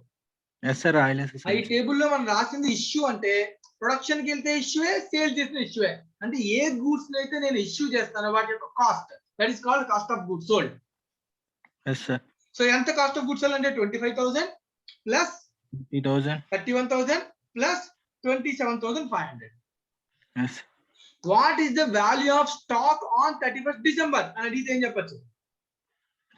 Yes sir. రాయలేదు ఈ టేబుల్ లో మనం రాసింది ఇష్యూ అంటే ప్రొడక్షన్ కి వెళ్తే ఇష్యూవే, సేల్ చేసిన ఇష్యూవే. అంటే ఏ గూడ్స్ అయితే నేను ఇష్యూ చేస్తానో వాటి యొక్క cost, that is called cost of goods sold. Yes sir. So ఎంత కాస్ట్ ఆఫ్ గూడ్స్ సోల్డ్ అంటే 25,000 plus 50,000 31,000 plus 27,500. Yes. What is the value of stock on 31st December అని అడిగితే ఏం చెప్పచ్చు?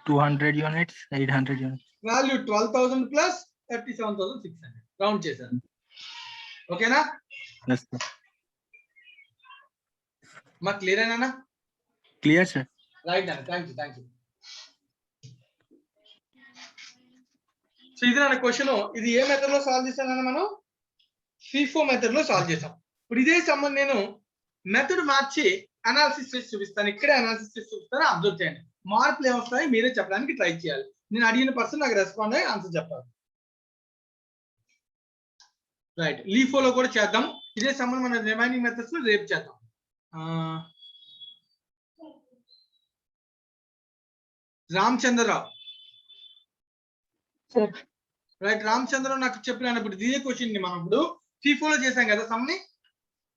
200 units 800 units. Value 12,000 plus 37,600. Round చేశాను. ఓకేనా? Yes sir. మా clear అయినా? Clear sir. రైట్ అండి, థ్యాంక్ యూ. సో ఇది నా క్వశ్చన్. ఇది ఏ మెథడ్ లో సాల్వ్ చేశానని మనం FIFO మెథడ్ లో సాల్వ్ చేసాం. ఇప్పుడు ఇదే సంబంధం నేను మెథడ్ మార్చి అనాలిసిస్ చేసి చూపిస్తాను. ఇక్కడే అనాలిసిస్ చేసి చూపిస్తాను, అబ్జర్వ్ చేయండి. మార్పులు ఏమొస్తాయి మీరే చెప్పడానికి ట్రై చేయాలి. నేను అడిగిన పర్సన్ నాకు రెస్పాండ్ అయ్యి ఆన్సర్ చెప్పాలి. రైట్, LIFO లో కూడా చేద్దాం. ఇదే సంబంధం మన రిమైనింగ్ మెథడ్స్ లో రేపు చేద్దాం. రామచంద్రరావు. సార్ రైట్, రామచంద్రరావు నాకు చెప్పిన ఇప్పుడు ఇదే క్వశ్చన్ మనం ఇప్పుడు FIFO లో చేసాం కదా సమ్ని.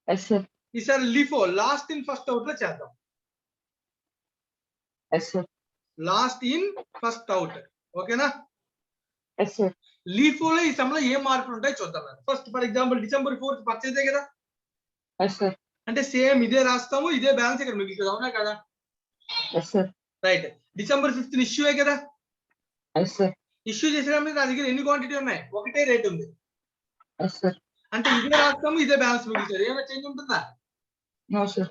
ఎస్ సార్ ఈసారి LIFO last in first out లో చేద్దాం. Yes sir last in first out, ఓకేనా? ఎస్ సార్ LIFO లో ఈ సమ్లో ఏ మార్పులు ఉంటాయి చూద్దాం. First for example December 4th పర్చేజే కదా, ఎస్ సార్ అంటే సేమ్ ఇదే రాస్తాము, ఇదే బ్యాలెన్స్ ఇక్కడ మిగులుతుంది, అవునా కదా? Yes sir right, December 5th ఇష్యూయే కదా. ఎస్ సార్ ఇష్యూ చేసినప్పుడు నా దగ్గర ఎన్ని క్వాంటిటీ ఉన్నాయి? ఒకటే రేట్ ఉంది, ఎస్ సార్ అంటే ఇదే రాస్తాము, ఇదే బ్యాలెన్స్ మిగులుతుంది. ఏమైనా చేంజ్ ఉంటుందా? నో సార్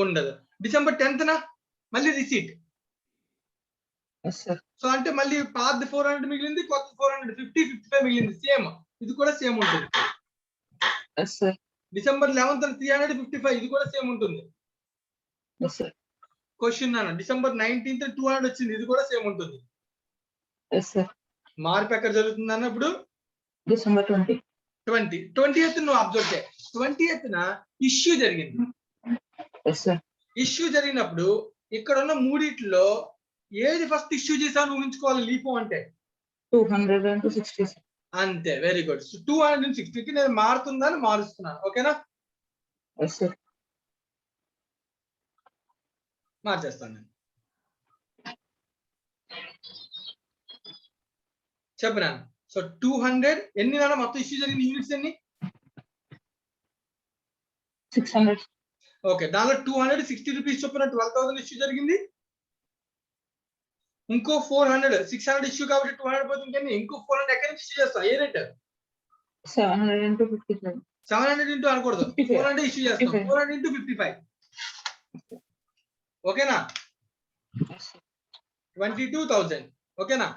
ఉండదు. December 10th మళ్ళీ రిసీట్. ఎస్ సార్ సో అంటే మళ్ళీ పాత 400 మిగిలింది, కొత్త 450, 55 మిగిలింది, సేమ్. ఇది కూడా సేమ్ ఉంటుంది. ఎస్ సార్ December 11th 355, ఇది కూడా సేమ్ ఉంటుంది. ఎస్ సార్ క్వశ్చన్ అన్న December 19th 200 వచ్చింది, ఇది కూడా సేమ్ ఉంటుంది. ఎస్ సార్ మార్పు ఎక్కడ జరుగుతుంది అన్న? ఇప్పుడు December 20th నువ్వు అబ్జర్వ్ చేయ. 20th ఇష్యూ జరిగింది. ఎస్ సార్ ఇష్యూ జరిగినప్పుడు ఇక్కడ ఉన్న మూడిట్లో ఏది ఫస్ట్ ఇష్యూ చేసావు ఊహించుకోవాలి. LIFO అంటే 260 సార్ అంతే, వెరీ గుడ్. 260కి నేను మారుతుందని మారుస్తున్నాను, ఓకేనా? ఎస్ సార్ మార్చేస్తాను నేను. చెప్పనా? సో 200 ఎన్ని నాన్న మొత్తం ఇష్యూ జరిగిన యూనిట్స్ ఎన్ని? 600 ఓకే, దానిలో 260 రూపీస్ చొప్పున 12,000 ఇష్యూ జరిగింది. ఇంకో 400, 600 ఇష్యూ కాబట్టి 200 పోతుంది, కానీ ఇంకో 400 ఎక్కడి నుంచి ఇష్యూ చేస్తాం? ఏ రేట్? 700 into 55 700 ఇంటూ అనకూడదు, 400 ఇష్యూ చేస్తాం. 400 into 55, ఓకేనా? 22,000, ఓకేనా?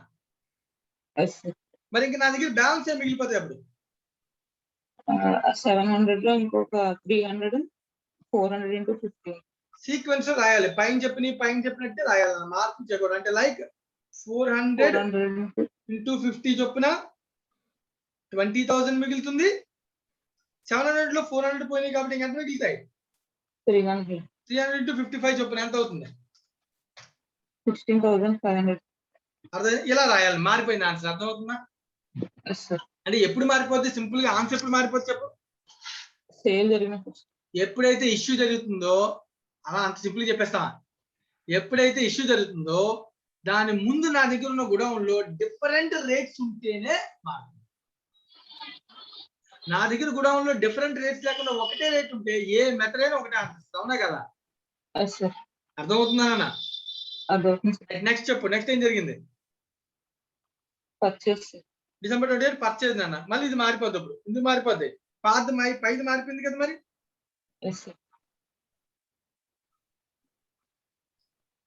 ఎస్ సార్ మరి ఇంకా నా దగ్గర బ్యాలెన్స్ ఏం మిగిలిపోతాయి అప్పుడు? 700 లో ఇంకొక 300 400 into 50 సీక్వెన్స్ రాయాలి. పైన చెప్పినట్టే రాయాలి, మార్పు చేయకూడదు. అంటే లైక్ 400 400 into 50 చొప్పున 20,000 మిగులుతుంది. 700 లో 400 పోయినాయి కాబట్టి ఇంకెంత మిగులుతాయి? 300 300 into 55 చొప్పున ఎంత అవుతుంది? 16,500 అర్థం? ఇలా రాయాలి. మారిపోయింది ఆన్సర్, అర్థమవుతుందా? ఎస్ సార్ అంటే ఎప్పుడు మారిపోద్ది? సింపుల్ గా ఆన్సర్ ఎప్పుడు మారిపోద్ది చెప్పు? సేల్ జరిగినప్పుడు ఎప్పుడైతే ఇష్యూ జరుగుతుందో, అలా అంత సింపుల్ చెప్పేస్తామా? ఎప్పుడైతే ఇష్యూ జరుగుతుందో దాని ముందు నా దగ్గర ఉన్న గోడౌన్ లో డిఫరెంట్ రేట్స్ ఉంటేనే మారుతుంది. నా దగ్గర గోడౌన్ లో డిఫరెంట్ రేట్స్ లేకుండా ఒకటే రేట్ ఉంటే ఏ మెథడ్ అయినా ఒకటే ఆన్సర్, అవునా కదా? ఎస్ సార్ అర్థమవుతుందా అన్న? అదవుతుంది సార్ నెక్స్ట్ చెప్పు, నెక్స్ట్ ఏం జరిగింది? పర్చేస్ December 28 పర్చేజ్ నాన్న. మళ్ళీ ఇది మారిపోద్ది. అప్పుడు ఎందుకు మారిపోద్ది? పాత పైది మారిపోయింది కదా మరి. ఎస్ సార్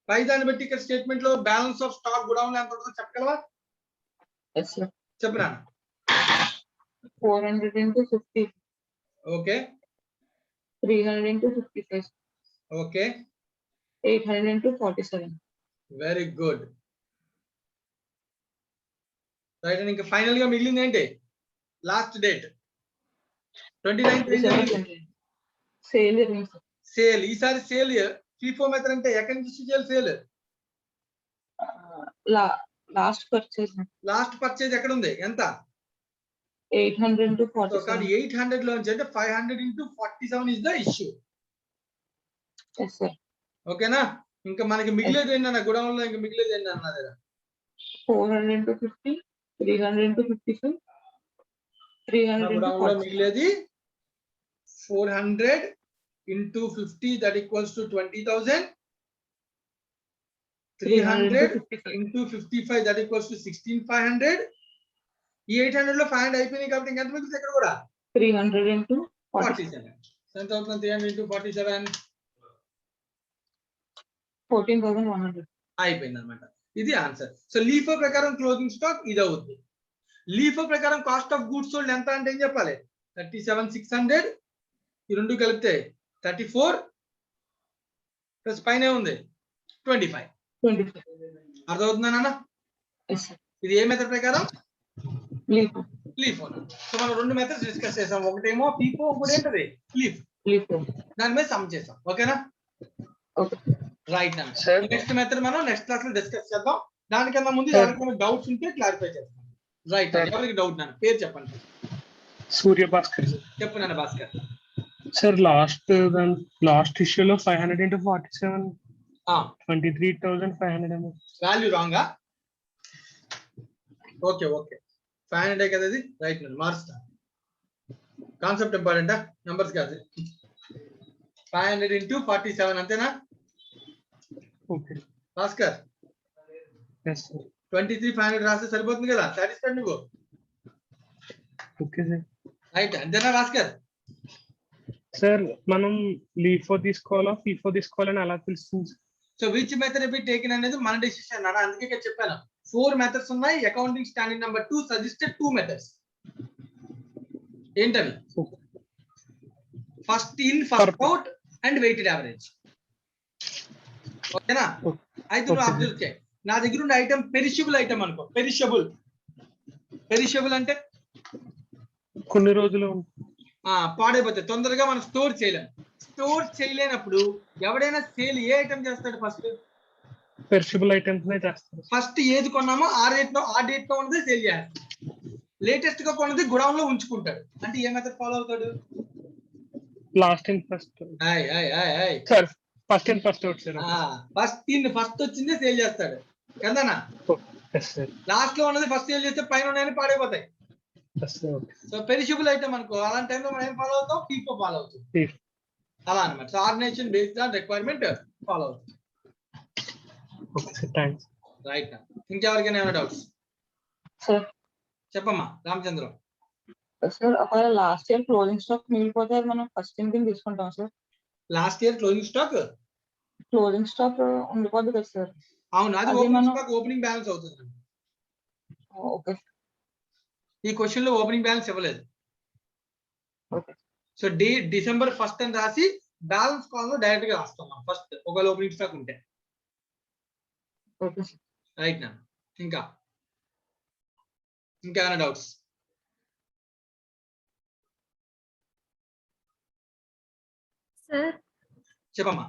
పై దాన్ని బట్టి ఇక్కడ స్టేట్మెంట్ లో బ్యాలెన్స్ ఆఫ్ స్టాక్ గోడౌన్ ఎంత ఉంటుందో చెప్పగలవా? ఎస్ సార్ చెప్పు నాన్న. 400 into 50 okay 300 into 55 okay 800 into 47 very good. Right, and ఇంకా ఫైనల్ గా మిగిలింది ఏంటి? Last date 29th. సేల్ జరిగింది సార్ సేల్. ఈసారి సేల్ FIFO మెథడ్ అంటే ఎక్కడి నుంచి చేయాలి sale? Last purchase last purchase ఎక్కడ ఉంది? ఎంత? 800 into సో కానీ 47 800 లోంచి అంటే 500 into 47 is the issue, yes sir ఓకేనా? ఇంకా మనకి మిగిలేదు ఏంటన్నా గోడౌన్ లో? ఇంకా మిగిలేదు ఏంటన్నా? 400 into 50 300 into 55 300 into గోడౌన్ లో 47 మిగిలేది 400 into 50 that equals to 20,000. 300 into 55 that equals to 16,500. ఈ 800 లో 500 అయిపోయినాయి కాబట్టి ఇంకెంత మిగులుతుంది ఇక్కడ కూడా? 300 into 47. ఎంత అవుతుంది? 300 into 47 14,100. అయిపోయింది అనమాట. ఇది ఆన్సర్. సో లీఫో ప్రకారం క్లోజింగ్ స్టాక్ ఇది అవుద్ది. లీఫో ప్రకారం కాస్ట్ ఆఫ్ గూడ్స్ సోల్డ్ ఎంత అంటే ఏం చెప్పాలి? 37,600 ఈ రెండు కలిపితే 34 ప్లస్ పైన ఉంది 25. 25. అర్థమవుతుందా నాన్న? Yes, sir. ఇది ఏ మెథడ్ ప్రకారం? LIFO. లీఫో. సో మనం రెండు మెథడ్స్ డిస్కస్ చేసాం. ఒకటేమో ఫీఫో, ఇంకోటి ఏంటది లీఫ్. LIFO. దాని మీద సమ్ చేసాం. ఓకేనా? Okay. రైట్ నాన్న. Sir. నెక్స్ట్ మెథడ్ మనం నెక్స్ట్ క్లాస్ లో డిస్కస్ చేద్దాం. దానికన్నా ముందు ఎవరికైనా డౌట్స్ ఉంటే క్లారిఫై చేస్తాం. రైట్. Sir. ఎవరికి డౌట్ నాన్న పేరు చెప్పండి. Surya Bhaskar. చెప్పు నాన్న భాస్కర్. Sir, last issue లో 500 into 47, 23,500. వాల్యూ రాంగా? ఓకే ఓకే 500 కదా ఇది. రైట్ నాన్న మార్చుతా. కాన్సెప్ట్ ఇంపార్టెంటా? నంబర్స్ కాదు. 500 into 47 అంతేనా Okay. భాస్కర్? Yes, sir. 23,500 రాస్తే సరిపోతుంది కదా? సాటిస్ఫైడ్ నువ్వు? Okay, sir. రైట్ అంతేనా భాస్కర్? సార్ మనం లీఫో తీసుకోవాలా ఫీఫో తీసుకోవాలని ఎలా తెలుస్తుంది? So which method be taken అనేది మన డెసిషన్ అన్న. అందుకే ఇక్కడ చెప్పాను 4 మెథడ్స్ ఉన్నాయి. Accounting standard number 2 suggested 2 methods. ఏంటవి? First in first out and weighted average. ఓకేనా? అయితే నువ్వు అబ్జర్వ్ చేయి. నా దగ్గర ఉన్న ఐటమ్ పెరిషబుల్ ఐటమ్ అనుకో. పెరిషబుల్ అంటే కొన్ని రోజులు పాడైపోతాయి, తొందరగా మనం స్టోర్ చేయలేం. స్టోర్ చేయలేనప్పుడు ఎవడైనా సేల్ ఏ ఐటమ్ చేస్తాడు? ఫస్ట్ పెరిషబుల్ ఐటమ్స్ నే చేస్తారు. ఫస్ట్ ఏది కొన్నామో ఆ డేట్ లో ఉన్నది సేల్ చేయాలి. లేటెస్ట్ గా కొన్నది గుడౌన్ లో ఉంచుకుంటాడు. అంటే ఏ మెథడ్ ఫాలో అవుతాడు? Last in first. Sir sir first in first out sir. First వచ్చిందే సేల్ చేస్తాడు కదనా? Yes sir. లాస్ట్ లో ఉన్నది ఫస్ట్ సేల్ చేస్తే పైన ఉన్నాయని పాడైపోతాయి. Yes sir. So perishable item అనుకో. అలాంటి టైంలో మనం ఏం ఫాలో అవుతాం? ఫీఫో ఫాలో అవుతుంది. అలా అనమాట. So organisation based on requirement follow అవుతుంది. Okay sir, thanks. రైట్. ఇంకెవరికైనా ఏమైనా డౌట్స్? సార్ చెప్పమ్మా రామచంద్రం. సార్ ఒకవేళ లాస్ట్ ఇయర్ క్లోజింగ్ స్టాక్ మిగిలిపోతే మనం ఫస్ట్ కింద తీసుకుంటాం sir. Last year closing stock ఉండిపోద్ది కదా సార్? అవును, అది ఓపెనింగ్ స్టాక్ ఓపెనింగ్ బ్యాలెన్స్ అవుతుంది. ఓకే. ఈ క్వశ్చన్ లో ఓపెనింగ్ బ్యాలెన్స్ ఇవ్వలేదు. ఓకే. సో డిసెంబర్ 1 అని రాసి బ్యాలెన్స్ కాలం లో డైరెక్ట్ గా రాస్తాం ఫస్ట్ ఒకవేళ ఓపెనింగ్ స్టాక్ ఉంటే. Okay sir. రైట్ నా. ఇంకేమైనా డౌట్స్? సార్ చెప్పమ్మా.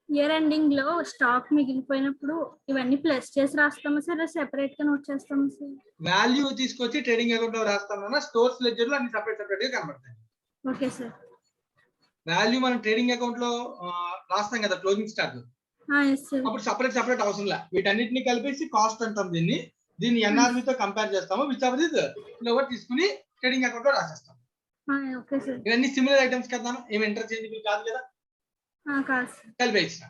ఇయర్ ఎండింగ్ లో స్టాక్ మిగిలిపోయినప్పుడు ఇవన్నీ ప్లస్ చేసి రాస్తామా సార్, సెపరేట్ గా నోట్ చేస్తామా సార్? వాల్యూ తీసుకొచ్చి ట్రేడింగ్ అకౌంట్ లో రాస్తామన్నా స్టోర్స్ లెడ్జర్ లో అన్ని సెపరేట్ గా కనబడతాయి. Okay sir. వాల్యూ మనం ట్రేడింగ్ అకౌంట్ లో రాస్తాం కదా క్లోజింగ్ స్టాక్. అప్పుడు సెపరేట్ అవసరం లే. వీటన్నిటిని కలిపేసి కాస్ట్ అంటాం. దీన్ని ఎన్ఆర్వి తో కంపేర్ చేస్తాము. విచ్ ఆఫ్ దిస్ లోవర్ తీసుకుని ట్రేడింగ్ అకౌంట్ లో రాసేస్తాం. Okay sir. ఇవన్నీ సిమిలర్ ఐటమ్స్ కదా, ఏమి ఇంటర్చేంజబుల్ కాదు కదా, కలిపేసిన.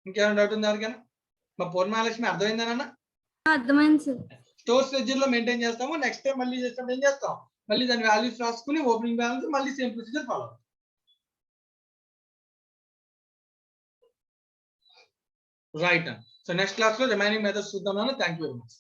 ఇంకేమైనా డౌట్ ఉంది ఎవరికైనా? మా పూర్ణమహాలక్ష్మి అర్థమైందన్న? అర్థమైంది సార్. స్టోర్స్ లెడ్జర్ లో మెయింటైన్ చేస్తాము. నెక్స్ట్ టైం మళ్ళీ చేస్తాం. ఏం చేస్తాం? మళ్ళీ దాని వాల్యూస్ రాసుకుని ఓపెనింగ్ బ్యాలెన్స్ మళ్ళీ same procedure follow. Right. So next class లో రిమైనింగ్ మెథడ్స్ చూద్దాం. Thank you very much.